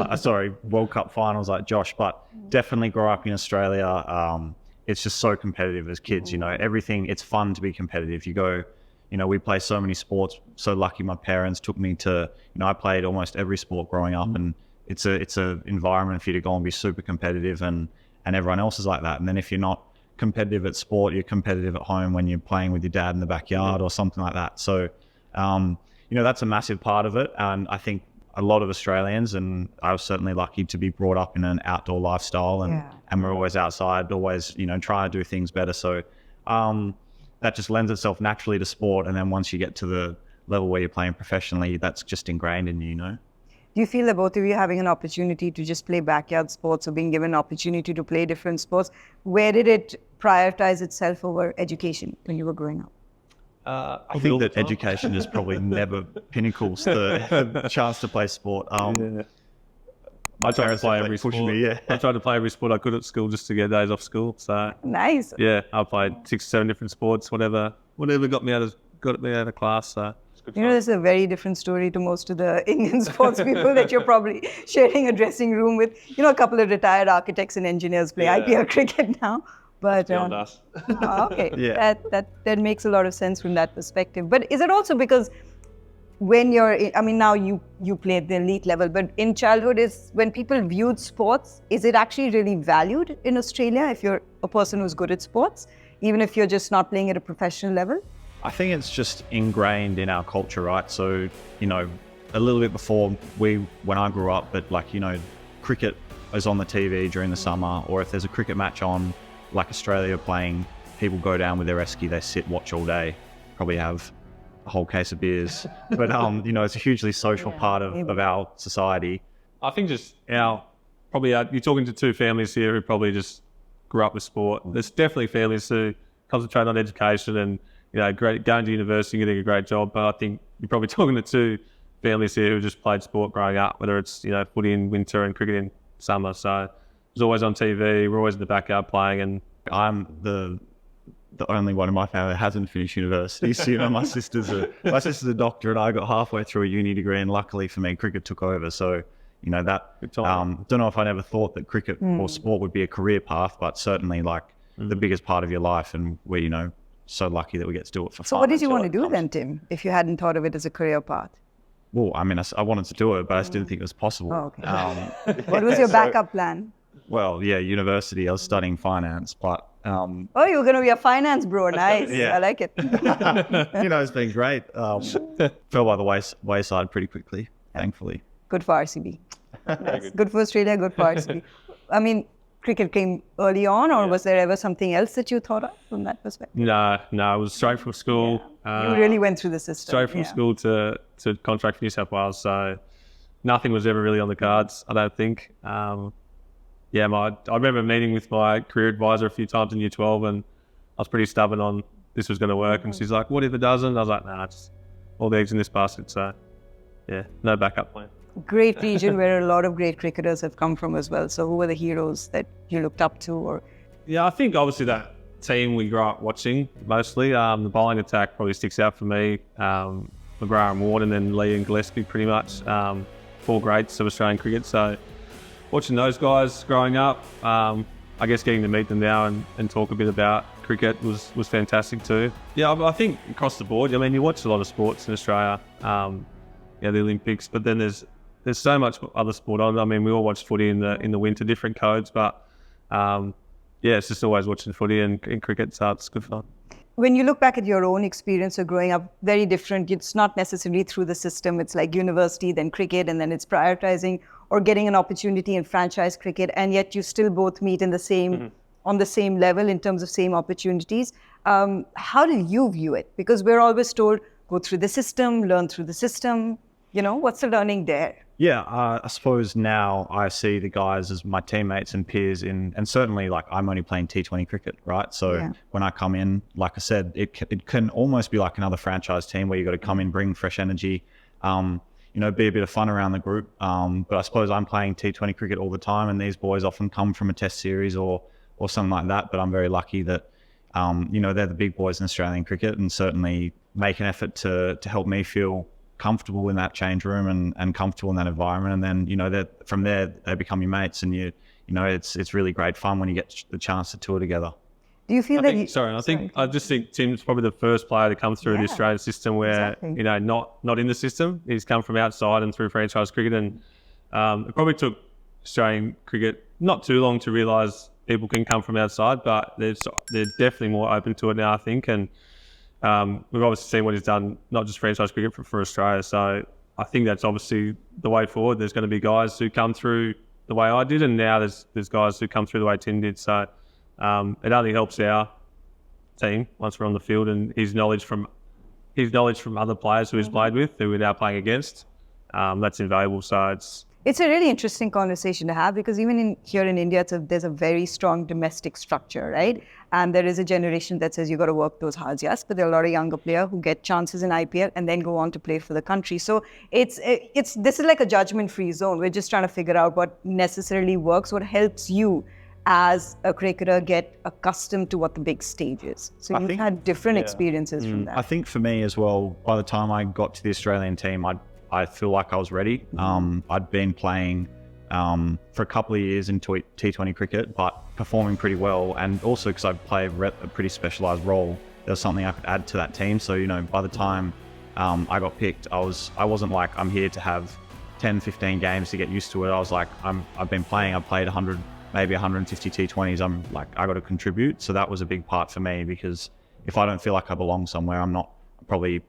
World Cup finals like Josh, but definitely grow up in Australia. It's just so competitive as kids, you know, it's fun to be competitive. You go, you know, we play so many sports. So lucky my parents took me to, you know, I played almost every sport growing up, and it's a environment for you to go and be super competitive, and everyone else is like that. And then if you're not competitive at sport, you're competitive at home when you're playing with your dad in the backyard or something like that. So, you know, that's a massive part of it. And I think a lot of Australians, and I was certainly lucky to be brought up in an outdoor lifestyle, and we're always outside, always, you know, trying to do things better. So that just lends itself naturally to sport. And then once you get to the level where you're playing professionally, that's just ingrained in you, you know. Do you feel that both of you having an opportunity to just play backyard sports or being given an opportunity to play different sports, where did it prioritize itself over education when you were growing up? I think that education is probably never pinnacles the chance to play sport. I tried to play every sport. I tried to play every sport I could at school just to get days off school. So nice. Yeah, I played 6 or 7 different sports, whatever got me out of class. So you know, this is a very different story to most of the Indian sports people that you're probably sharing a dressing room with. You know, a couple of retired architects and engineers play IPL cricket now. But beyond us. Okay, that makes a lot of sense from that perspective. But is it also because when now you play at the elite level, but in childhood, is when people viewed sports, is it actually really valued in Australia if you're a person who's good at sports, even if you're just not playing at a professional level? I think it's just ingrained in our culture, right? So, you know, a little bit before when I grew up, but like, you know, cricket is on the TV during the summer, or if there's a cricket match on, like Australia playing, people go down with their esky, they sit, watch all day, probably have a whole case of beers. But, you know, it's a hugely social part of our society. I think just you're talking to 2 families here who probably just grew up with sport. There's definitely families who concentrate on education and, you know, going to university, getting a great job. But I think you're probably talking to 2 families here who just played sport growing up, whether it's, you know, footy in winter and cricket in summer. So it was always on TV. We're always in the backyard playing. And I'm the only one in my family that hasn't finished university. So, you know, my sister's a doctor, and I got halfway through a uni degree, and luckily for me, cricket took over. So, you know, that don't know if I never thought that cricket or sport would be a career path, but certainly like the biggest part of your life, and we're, you know, so lucky that we get to do it for fun. So what did you want to do then, Tim, if you hadn't thought of it as a career path? Well, I mean, I wanted to do it, but I just didn't think it was possible. Oh, okay. What was your backup plan? Well, yeah, university, I was studying finance, but... oh, you were going to be a finance bro. Nice. Yeah. I like it. You know, it's been great. Fell by the wayside pretty quickly, thankfully. Good for RCB. Nice. Good for Australia, good for RCB. I mean, cricket came early on, or was there ever something else that you thought of from that perspective? No, it was straight from school. You really went through the system. Straight from school to contract for New South Wales. So nothing was ever really on the cards, I don't think. I remember meeting with my career advisor a few times in Year 12, and I was pretty stubborn on this was going to work. And she's like, what if it doesn't? I was like, nah, just all the eggs in this basket. So, yeah, no backup plan. great region where a lot of great cricketers have come from as well. So who were the heroes that you looked up to? Or Yeah, I think obviously that team we grew up watching mostly. The bowling attack probably sticks out for me. McGrath and Ward, and then Lee and Gillespie, pretty much. Four greats of Australian cricket. So watching those guys growing up, I guess getting to meet them now and talk a bit about cricket was fantastic too. Yeah, I think across the board, I mean, you watch a lot of sports in Australia, the Olympics, but then there's so much other sport on. I mean, we all watch footy in the winter, different codes, but it's just always watching footy and cricket, so it's good fun. when you look back at your own experience of growing up, very different. It's not necessarily through the system. It's like university, then cricket, and then it's prioritizing or getting an opportunity in franchise cricket, and yet you still both meet in the same on the same level in terms of same opportunities. How do you view it? Because we're always told, go through the system, learn through the system. You know, what's the learning there? Yeah, I suppose now I see the guys as my teammates and peers and certainly like I'm only playing T20 cricket, right? So when I come in, like I said, it can almost be like another franchise team where you got to come in, bring fresh energy, you know, be a bit of fun around the group. But I suppose I'm playing T20 cricket all the time, and these boys often come from a test series or something like that. But I'm very lucky that, you know, they're the big boys in Australian cricket and certainly make an effort to help me feel comfortable in that change room and comfortable in that environment. And then, you know, from there they become your mates, and you know, it's really great fun when you get the chance to tour together. Do you feel I just think Tim's probably the first player to come through the Australian system where, you know, not in the system. He's come from outside and through franchise cricket, and it probably took Australian cricket not too long to realise people can come from outside, but they're definitely more open to it now, I think. And we've obviously seen what he's done, not just franchise cricket for Australia. So I think that's obviously the way forward. There's going to be guys who come through the way I did, and now there's guys who come through the way Tim did. So it only helps our team once we're on the field, and his knowledge from other players who he's played with, who we're now playing against, that's invaluable. So it's a really interesting conversation to have, because even here in India, there's a very strong domestic structure, right? And there is a generation that says you got to work those hard, yes, but there are a lot of younger players who get chances in IPL and then go on to play for the country. So this is like a judgment-free zone. We're just trying to figure out what necessarily works, what helps you as a cricketer get accustomed to what the big stage is. So you've had different experiences from that. I think for me as well, by the time I got to the Australian team, I feel like I was ready. I'd been playing for a couple of years in T20 cricket, but performing pretty well. And also because I play a pretty specialised role, there was something I could add to that team. So, you know, by the time I got picked, I wasn't like, I'm here to have 10, 15 games to get used to it. I was like, I've been playing, I've played 100, maybe 150 T20s. I'm like, I got to contribute. So that was a big part for me, because if I don't feel like I belong somewhere, I'm probably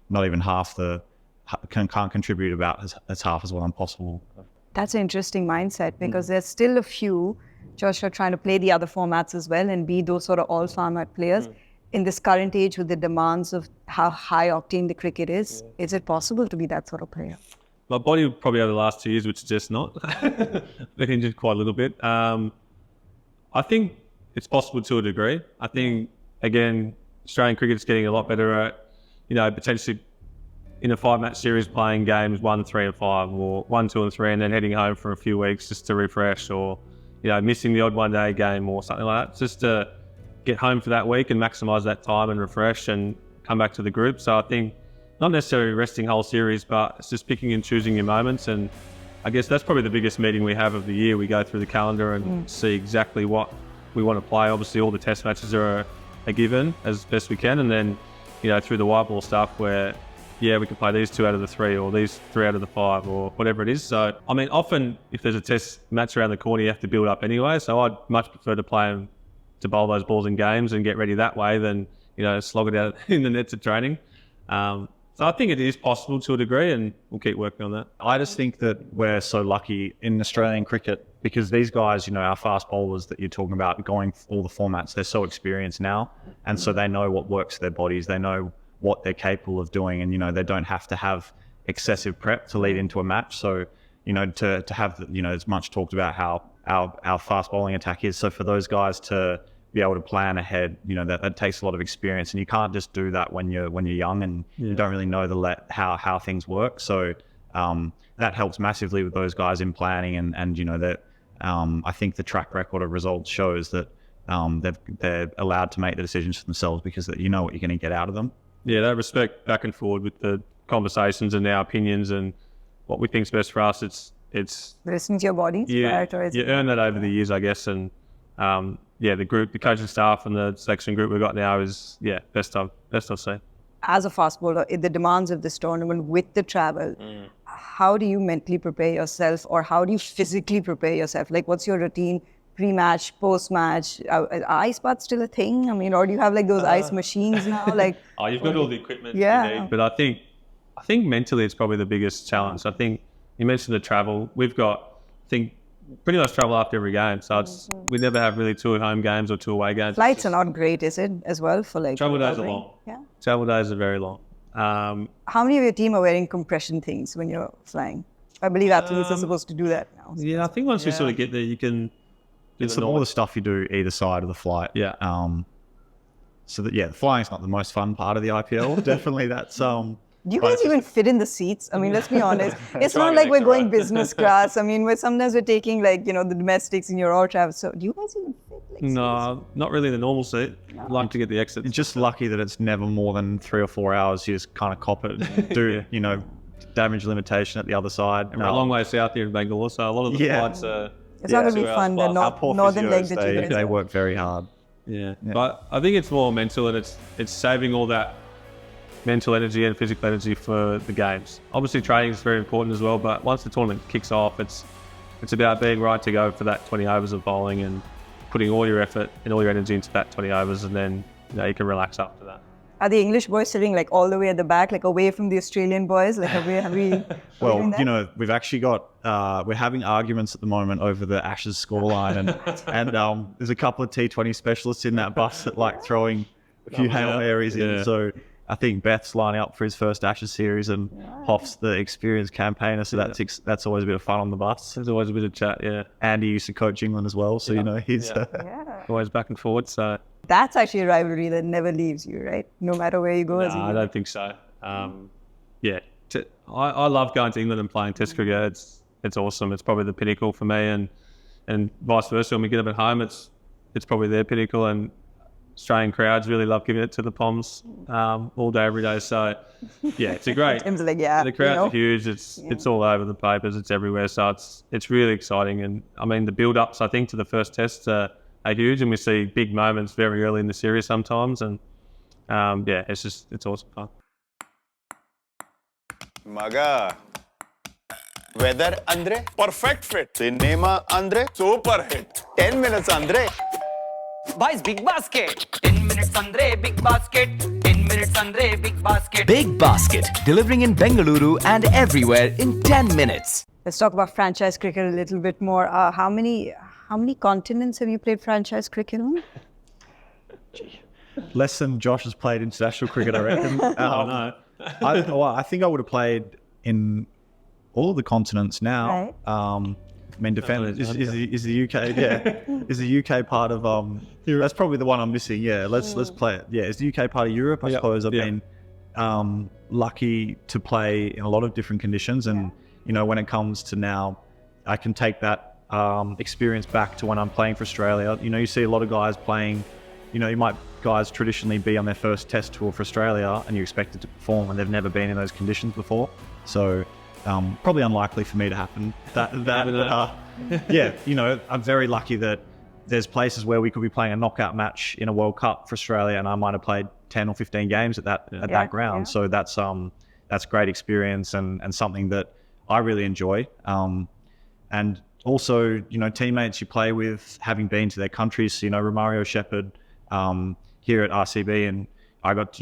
not even can't contribute about as half as what I'm possible. That's an interesting mindset, because there's still a few, Josh, are trying to play the other formats as well and be those sort of all-format players. In this current age with the demands of how high octane the cricket is it possible to be that sort of player? My body probably over the last 2 years, which is just not. Been injured quite a little bit. I think it's possible to a degree. I think, again, Australian cricket's getting a lot better at, you know, potentially in a 5-match series playing games 1, 3 and 5, or 1, 2 and 3, and then heading home for a few weeks just to refresh, or, you know, missing the odd one-day game or something like that, just to get home for that week and maximise that time and refresh and come back to the group. So I think not necessarily resting whole series, but it's just picking and choosing your moments. And I guess that's probably the biggest meeting we have of the year. We go through the calendar and see exactly what we want to play. Obviously, all the test matches are given as best we can, and then, you know, through the white ball stuff where, yeah, we can play these 2 out of the 3 or these 3 out of the 5 or whatever it is. So, I mean, often if there's a test match around the corner, you have to build up anyway. So I'd much prefer to play them, to bowl those balls in games and get ready that way than, you know, slog it out in the nets at training. So I think it is possible to a degree, and we'll keep working on that. I just think that we're so lucky in Australian cricket, because these guys, you know, our fast bowlers that you're talking about, going all the formats, they're so experienced now. And so they know what works for their bodies. They know what they're capable of doing, and, you know, they don't have to have excessive prep to lead into a match. So, you know, to have, you know, it's much talked about how our fast bowling attack is. So for those guys to be able to plan ahead, you know, that takes a lot of experience, and you can't just do that when you're young and you don't really know how things work. So that helps massively with those guys in planning, and you know that I think the track record of results shows that they're allowed to make the decisions for themselves because you know what you're going to get out of them. Yeah, that respect back and forward with the conversations and our opinions and what we think's best for us. It's listening to your body. You earn that over the years, I guess, and the coaching staff and the selection group we've got now is best I've seen. As a fast bowler, in the demands of this tournament with the travel, how do you mentally prepare yourself, or how do you physically prepare yourself? Like, what's your routine pre-match, post-match? Are ice baths still a thing? I mean, or do you have like those ice machines now? Like, you've got all the equipment you need, but I think mentally it's probably the biggest challenge. I think you mentioned the travel. We've got, I think, pretty much travel after every game, so we never have really 2 home games or 2 away games. Flights are not great, is it, as well, for like travel days are long. Yeah, travel days are very long. How many of your team are wearing compression things when you're flying? I believe athletes are supposed to do that now. Yeah, I think once you sort of get there, you can. It's all the stuff you do either side of the flight. Yeah. So that the flying's not the most fun part of the IPL. Definitely, that's Do you guys even fit in the seats? I mean, let's be honest. It's not like we're going business class. I mean, sometimes we're taking like, the domestics in your all travel. So do you guys even fit? Like, no, not really the normal seat. I'd like to get the exit. It's just lucky that it's never more than 3 or 4 hours. You just kind of cop it and do, damage limitation at the other side. And we're a long way south here in Bangalore, so a lot of the flights are... It's not going to be fun. The northern leg that you guys they work very hard. Yeah, but I think it's more mental, and it's saving all that mental energy and physical energy for the games. Obviously, training is very important as well, but once the tournament kicks off, it's about being right to go for that 20 overs of bowling and putting all your effort and all your energy into that 20 overs, and then you can relax after that. Are the English boys sitting like all the way at the back, like away from the Australian boys? Like, have we well, we've actually got we're having arguments at the moment over the Ashes scoreline, and there's a couple of T20 specialists in that bus that like throwing a few Hail Marys in. So I think Beth's lining up for his first Ashes series, and Hoff's the experienced campaigner, so that's always a bit of fun on the bus. There's always a bit of chat, Andy used to coach England as well, so he's always back and forward. So that's actually a rivalry that never leaves you, right? No matter where you go. No, I don't think so. I love going to England and playing Test cricket. It's awesome. It's probably the pinnacle for me, and vice versa. When we get them at home, it's probably their pinnacle, and Australian crowds really love giving it to the Poms all day, every day. So, it's a great. Tim's like, the crowds are huge. It's all over the papers. It's everywhere. So it's really exciting. And I mean, the build-ups, I think, to the first test are huge, and we see big moments very early in the series sometimes. And it's awesome fun. Maga. Weather andre, perfect fit. Cinema andre, super hit. 10 minutes andre. Boys, big basket. 10 minutes andre, big basket. 10 minutes andre, big basket. Big Basket, delivering in Bengaluru and everywhere in 10 minutes. Let's talk about franchise cricket a little bit more. How many continents have you played franchise cricket on? Less than Josh has played international cricket, I reckon. No. I think I would have played in all of the continents now. Right. I mean, is the UK? Is the UK part of that's probably the one I'm missing. Yeah, let's play it. Yeah, is the UK part of Europe? I suppose I've been lucky to play in a lot of different conditions, and when it comes to now, I can take that experience back to when I'm playing for Australia. You see a lot of guys playing. Guys traditionally be on their first test tour for Australia, and you're expected to perform, and they've never been in those conditions before. So. Probably unlikely for me to happen. I'm very lucky that there's places where we could be playing a knockout match in a World Cup for Australia, and I might have played 10 or 15 games at that ground. So that's great experience and something that I really enjoy. And also, teammates you play with, having been to their countries. Romario Shepherd here at RCB, and I got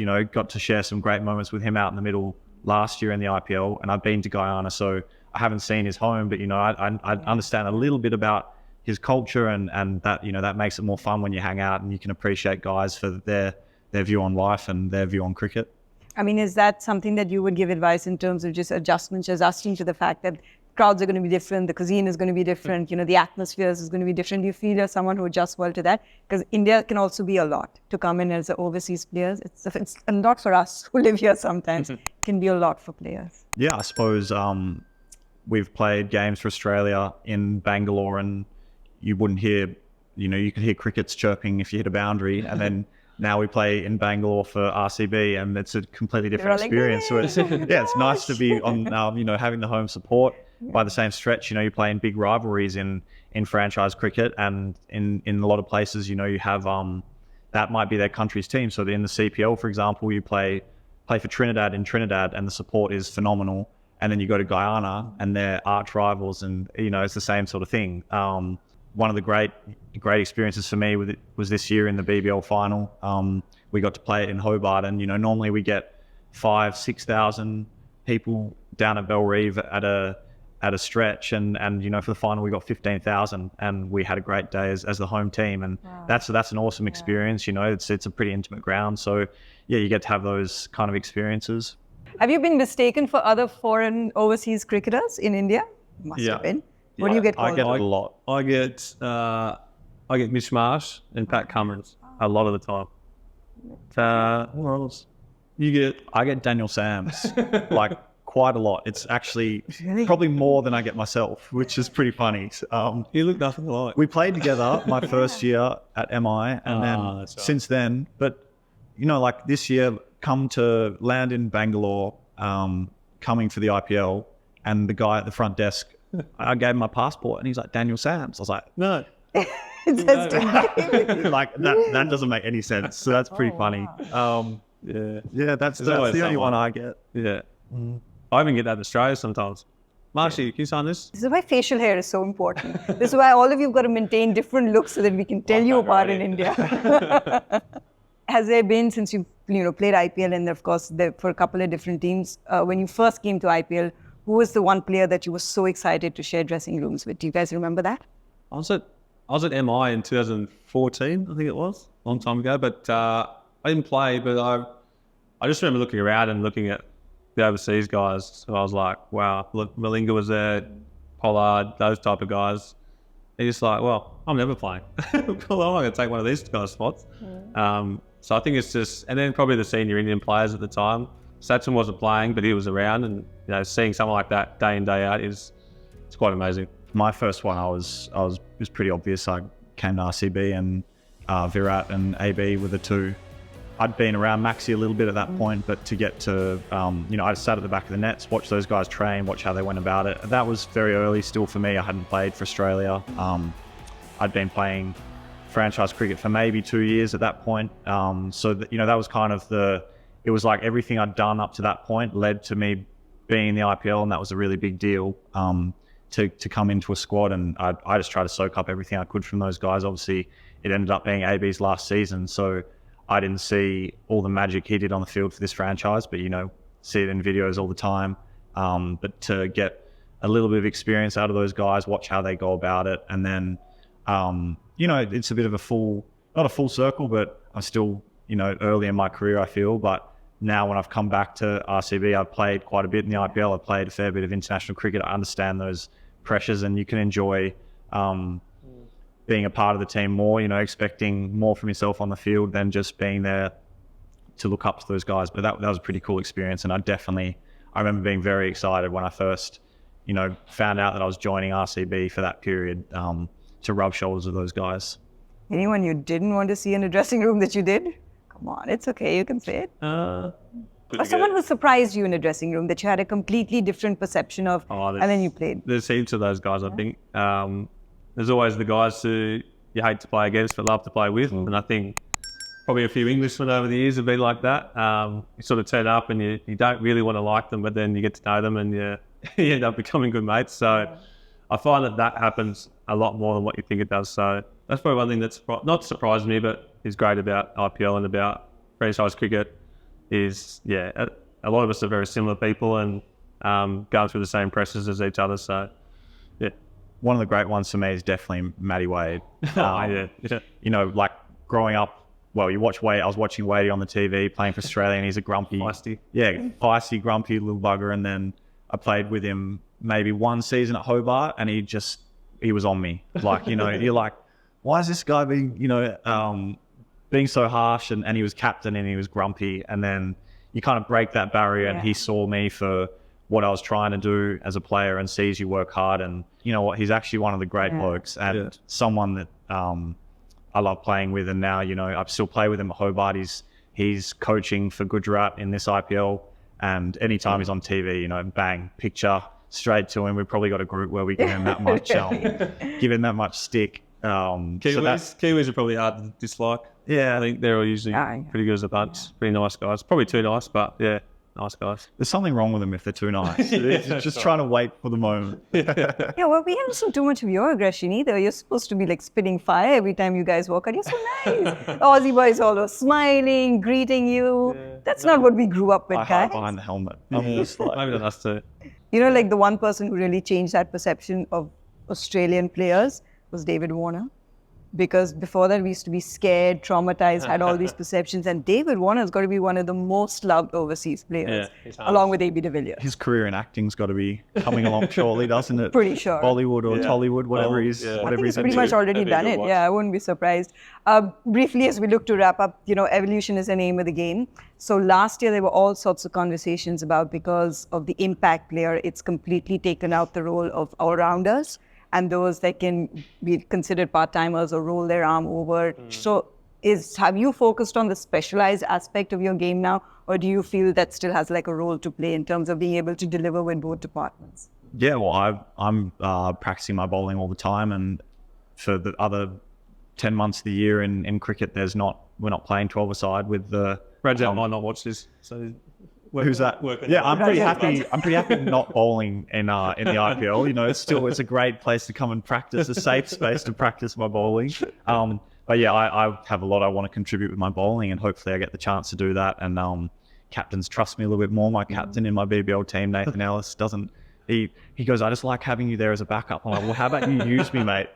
to share some great moments with him out in the middle last year in the IPL, and I've been to Guyana, so I haven't seen his home, but I understand a little bit about his culture, and that that makes it more fun when you hang out and you can appreciate guys for their view on life and their view on cricket. I mean, is that something that you would give advice in terms of just adjustments, adjusting to the fact that crowds are going to be different, the cuisine is going to be different, the atmospheres is going to be different? Do you feel you're someone who adjusts well to that? Because India can also be a lot to come in as overseas players. It's a lot for us who live here sometimes. can be a lot for players. Yeah, I suppose we've played games for Australia in Bangalore, and you wouldn't hear, you could hear crickets chirping if you hit a boundary, and then now we play in Bangalore for RCB, and it's a completely different experience. So it's it's nice to be on, having the home support. By the same stretch, you play in big rivalries in franchise cricket, and in a lot of places, you have that might be their country's team. So in the CPL, for example, you play for Trinidad in Trinidad, and the support is phenomenal. And then you go to Guyana, and they're arch rivals, and it's the same sort of thing. One of the great experiences for me was this year in the BBL final. We got to play it in Hobart, and normally we get 5,000-6,000 people down at 𝙬𝙤𝙨 at a stretch, and for the final we got 15,000, and we had a great day as the home team, and that's an awesome experience. It's a pretty intimate ground, so yeah, you get to have those kind of experiences. Have you been mistaken for other foreign overseas cricketers in India? Must have been. What do you get called? I get it a lot. I get Mitch Marsh and Pat Cummins a lot of the time. What else? I get Daniel Sams like quite a lot. It's actually probably more than I get myself, which is pretty funny. You look nothing alike. We played together my first year at MI, and then since then, but like this year, come to land in Bangalore, coming for the IPL, and the guy at the front desk, I gave him my passport, and he's like, Daniel Sams. I was like, no. It says Tim David. Like that doesn't make any sense. So that's pretty funny. Yeah, that's the only one I get. Yeah. I even get that in Australia sometimes. Marshy, can you sign this? This is why facial hair is so important. This is why all of you have got to maintain different looks so that we can tell you apart in India. Has there been, since you've played IPL, and of course for a couple of different teams, when you first came to IPL, who was the one player that you were so excited to share dressing rooms with? Do you guys remember that? I was at MI in 2014, I think it was, a long time ago. But I didn't play, but I just remember looking around and looking at the overseas guys. So I was like, wow, look, Malinga was there, Pollard, those type of guys. And just like, well, I'm never playing. Well, I'm not going to take one of these guys' spots. So I think it's just, and then probably the senior Indian players at the time. Sachin wasn't playing, but he was around, and seeing someone like that day in, day out it's quite amazing. My first one, it was pretty obvious. I came to RCB, and Virat and AB were the two. I'd been around Maxi a little bit at that point, but to get to, I sat at the back of the nets, watched those guys train, watch how they went about it. That was very early still for me. I hadn't played for Australia. I'd been playing franchise cricket for maybe 2 years at that point. So that was kind of it was like everything I'd done up to that point led to me being in the IPL, and that was a really big deal to come into a squad. And I just tried to soak up everything I could from those guys. Obviously, it ended up being AB's last season, so I didn't see all the magic he did on the field for this franchise, but see it in videos all the time. But to get a little bit of experience out of those guys, watch how they go about it, and then it's a bit of not a full circle, but I'm still early in my career, I feel. But now when I've come back to RCB, I've played quite a bit in the IPL. I've played a fair bit of international cricket. I understand those pressures, and you can enjoy being a part of the team more, expecting more from yourself on the field than just being there to look up to those guys. But that was a pretty cool experience, and I remember being very excited when I first, found out that I was joining RCB for that period, to rub shoulders with those guys. Anyone you didn't want to see in a dressing room that you did? Come on, it's okay, you can say it. Or someone who surprised you in a dressing room that you had a completely different perception of, and then you played. There's heaps of those guys, I think. There's always the guys who you hate to play against but love to play with. And I think probably a few Englishmen over the years have been like that. You sort of turn up and you don't really want to like them, but then you get to know them and you end up becoming good mates. So I find that happens a lot more than what you think it does. So that's probably one thing that's not surprised me, but is great about IPL and about franchise cricket is, a lot of us are very similar people and going through the same pressures as each other. So, yeah. One of the great ones for me is definitely Matty Wade. Like growing up, well, I was watching Wadey on the TV playing for Australia, and he's a grumpy, feisty, grumpy little bugger. And then I played with him maybe one season at Hobart, and he was on me. Like, you're like, why is this guy being so harsh? And he was captain, and he was grumpy. And then, you kind of break that barrier, and he saw me for what I was trying to do as a player and sees you work hard. And you know what, he's actually one of the great blokes and someone that I love playing with. And now, you know, I still play with him at Hobart. He's coaching for Gujarat in this IPL, and anytime he's on TV, you know, bang, picture straight to him. We've probably got a group where we give him that much, give him that much stick. Kiwis are probably hard to dislike. Yeah, I think they're all usually pretty good as a bunch. Pretty nice guys. Probably too nice, but yeah, nice guys. There's something wrong with them if they're too nice. It's just trying to wait for the moment. Yeah, well, we haven't seen too much of your aggression either. You're supposed to be like spitting fire every time you guys walk out. You're so nice. Aussie boys always smiling, greeting you. That's not what we grew up with, I guys. hide behind the helmet. I'm just like, Maybe not us too. You know, like the one person who really changed that perception of Australian players was David Warner. Because before that, we used to be scared, traumatized, had all these perceptions. And David Warner's got to be one of the most loved overseas players, along with AB de Villiers. his career in acting's got to be coming along shortly, doesn't it? Pretty sure. Bollywood or Tollywood, whatever he's I think whatever he's he's pretty into. much already done it. Yeah, I wouldn't be surprised. Briefly, as we look to wrap up, you know, evolution is the name of the game. So last year, there were all sorts of conversations about, because of the impact player, it's completely taken out the role of all-rounders and those that can be considered part-timers or roll their arm over. So have you focused on the specialized aspect of your game now, or do you feel that still has like a role to play in terms of being able to deliver with both departments? Yeah, well, I'm practicing my bowling all the time, and for the other 10 months of the year in cricket, we're not playing 12-a-side with the... Rajat might not watch this, so... Who's that? Yeah, I'm pretty happy. I'm pretty happy not bowling in the IPL. You know, it's a great place to come and practice, a safe space to practice my bowling. But yeah, I have a lot I want to contribute with my bowling, and hopefully I get the chance to do that. And captains trust me a little bit more. My captain in my BBL team, Nathan Ellis, doesn't. He goes, I just like having you there as a backup. I'm like, well, how about you use me, mate?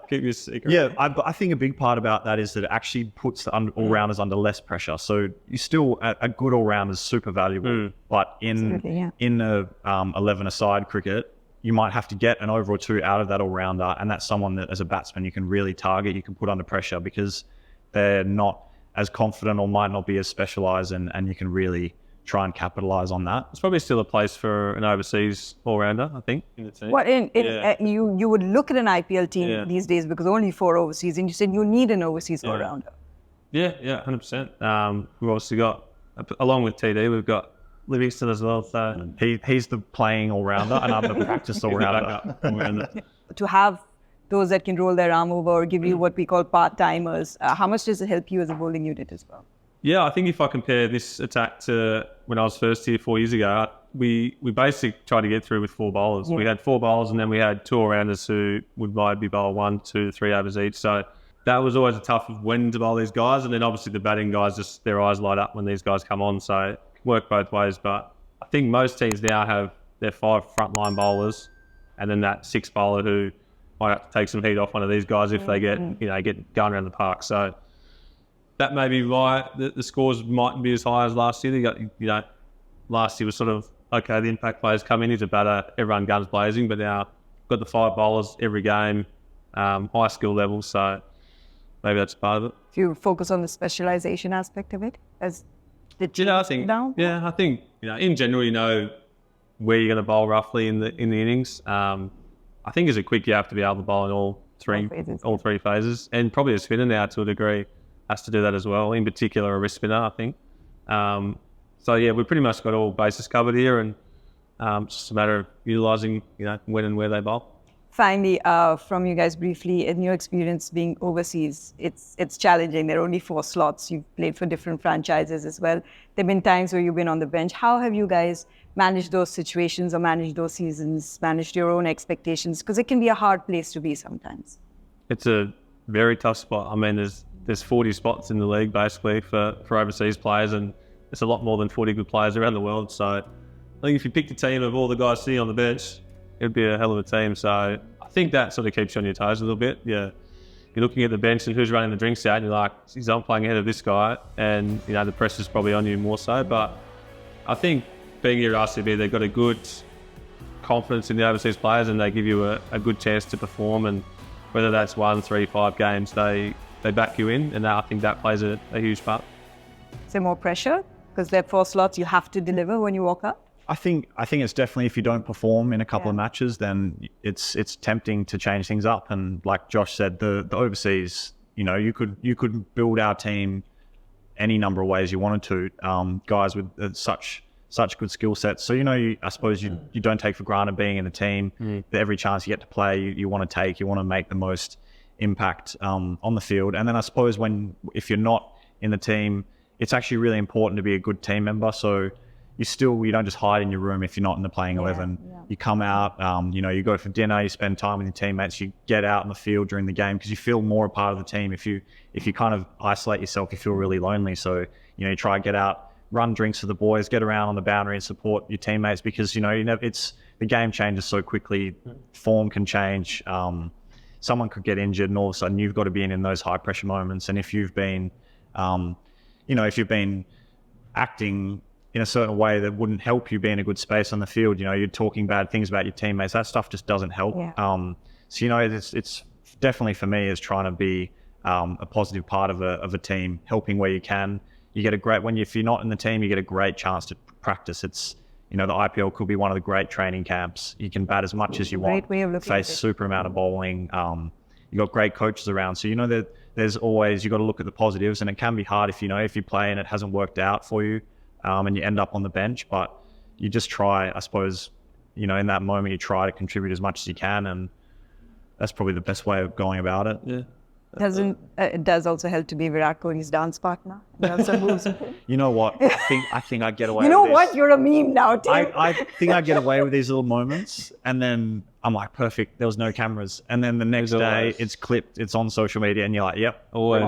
Keep your secret. Yeah, I think a big part about that is that it actually puts the all-rounders under less pressure. So you still, a good all-rounder is super valuable. But in the 11-a-side cricket, you might have to get an over or two out of that all-rounder. And that's someone that, as a batsman, you can really target, you can put under pressure because they're not as confident or might not be as specialised, and you can really try and capitalise on that. It's probably still a place for an overseas all-rounder, I think, in the team. What you would look at an IPL team these days, because only 4 overseas, and you said you need an overseas all-rounder. Yeah, 100%. We've obviously got, along with TD, we've got Livingston as well. So he's the playing all-rounder, and I'm the practice all-rounder. To have those that can roll their arm over or give you what we call part-timers, how much does it help you as a bowling unit as well? Yeah, I think if I compare this attack to when I was first here 4 years ago, we basically tried to get through with 4 bowlers. We had 4 bowlers, and then we had 2 all-rounders who would maybe bowl 1, 2, 3 overs each. So that was always a tough of when to bowl these guys. And then obviously the batting guys, just their eyes light up when these guys come on. So it can work both ways. But I think most teams now have their 5 frontline bowlers and then that 6th bowler who might have to take some heat off one of these guys if they get going around the park. So that may be why the scores mightn't be as high as last year. Last year was sort of, okay, the impact players come in, he's a batter, everyone guns blazing, but now got the 5 bowlers every game, high skill level, so maybe that's part of it. Do you focus on the specialisation aspect of it as the team I think now? Yeah, I think in general you know where you're going to bowl roughly in the innings. I think as a quick you have to be able to bowl in all three phases, and probably a spinner now to a degree has to do that as well. In particular, a wrist spinner, I think. So yeah, we've pretty much got all bases covered here, and it's just a matter of utilising when and where they bowl. Finally, from you guys briefly, in your experience being overseas, it's challenging. There are only 4 slots. You've played for different franchises as well. There have been times where you've been on the bench. How have you guys managed those situations or managed those seasons, managed your own expectations? Because it can be a hard place to be sometimes. It's a very tough spot. I mean, there's 40 spots in the league basically for overseas players, and there's a lot more than 40 good players around the world. So I think if you picked a team of all the guys sitting on the bench, it'd be a hell of a team. So I think that sort of keeps you on your toes a little bit. Yeah, you're looking at the bench and who's running the drinks out, and you're like, geez, I'm playing ahead of this guy, and the pressure's probably on you more so. But I think being here at RCB, they've got a good confidence in the overseas players, and they give you a good chance to perform. And whether that's 1, 3, 5 games, they back you in, and I think that plays a huge part. Is there more pressure? Because there are 4 slots you have to deliver when you walk up? I think it's definitely, if you don't perform in a couple of matches, then it's tempting to change things up. And like Josh said, the overseas, you could build our team any number of ways you wanted to. Guys with such good skill sets. So I suppose you don't take for granted being in the team. That every chance you get to play, you want to take. You want to make the most impact on the field. And then I suppose if you're not in the team, it's actually really important to be a good team member. So you don't just hide in your room if you're not in the playing 11. You come out, you go for dinner, you spend time with your teammates, you get out in the field during the game because you feel more a part of the team. If you kind of isolate yourself, you feel really lonely. So, you try and get out, run drinks with the boys, get around on the boundary and support your teammates because, the game changes so quickly. Form can change. Someone could get injured and all of a sudden you've got to be in those high pressure moments. And if you've been, acting in a certain way that wouldn't help you be in a good space on the field, you're talking bad things about your teammates, that stuff just doesn't help. It's definitely, for me, is trying to be a positive part of a team, helping where you can. You get if you're not in the team, you get a great chance to practice. It's, the IPL could be one of the great training camps. You can bat as much as you want, face super amount of bowling. You've got great coaches around. So, that there's always, you've got to look at the positives, and it can be hard if you play and it hasn't worked out for you. And you end up on the bench, but you just try, I suppose, in that moment, you try to contribute as much as you can, and that's probably the best way of going about it. Yeah. It does also help to be Virat Kohli's dance partner. Moves. You know what? I think I get away. You know with what? this. You're a meme now, Tim. I think I get away with these little moments, and then I'm like, perfect. There was no cameras, and then the next day it's clipped, it's on social media, and you're like, yep, always.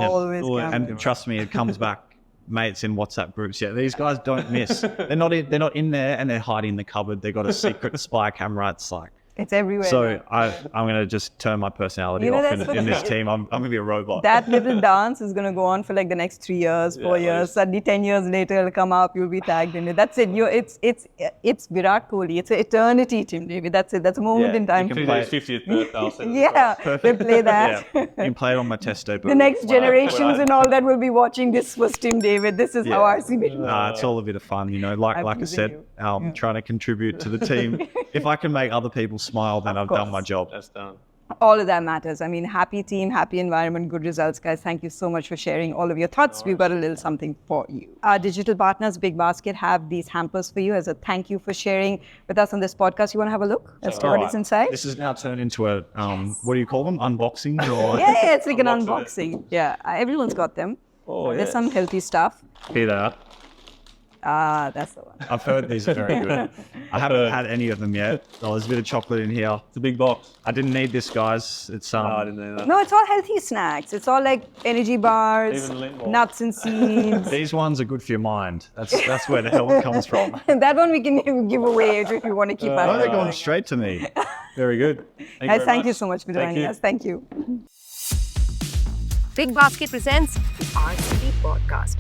And trust me, it comes back. Mates in WhatsApp groups. Yeah, these guys don't miss. They're not in there, and they're hiding in the cupboard. They've got a secret spy camera. It's like, it's everywhere. So I'm going to just turn my personality off in this team. I'm going to be a robot. That little dance is going to go on for like the next 3 years, 4 years. Suddenly 10 years later, it'll come up. You'll be tagged in it. That's it. It's Virat Kohli. It's an eternity, Tim David. That's it. That's a moment in time. You can play his 50th birthday. I'll send it they play that. You can play it on my test debut. The next generations and all that will be watching. This was Tim David. This is how RCB. It's all a bit of fun, like I said, trying to contribute to the team. If I can make other people smile, then I've done my job. That's done. All of that matters. I mean, happy team, happy environment, good results, guys. Thank you so much for sharing all of your thoughts. We've got a little something for you. Our digital partners, Big Basket, have these hampers for you as a thank you for sharing with us on this podcast. You want to have a look as to what is inside? This has now turned into a, what do you call them? Unboxing? Or... Yeah, it's like an unboxing. Yeah, everyone's got them. There's some healthy stuff. Here they are. That's the one. I've heard these are very good. I haven't had any of them yet. Oh, there's a bit of chocolate in here. It's a big box. I didn't need this, guys. It's I didn't need that. No, it's all healthy snacks. It's all like energy bars, nuts and seeds. These ones are good for your mind. That's where the health comes from. That one we can give away if you want to keep No, they're going straight to me. Very good. Guys, thank you so much for joining us. Thank you. Big Basket presents RCB Podcast.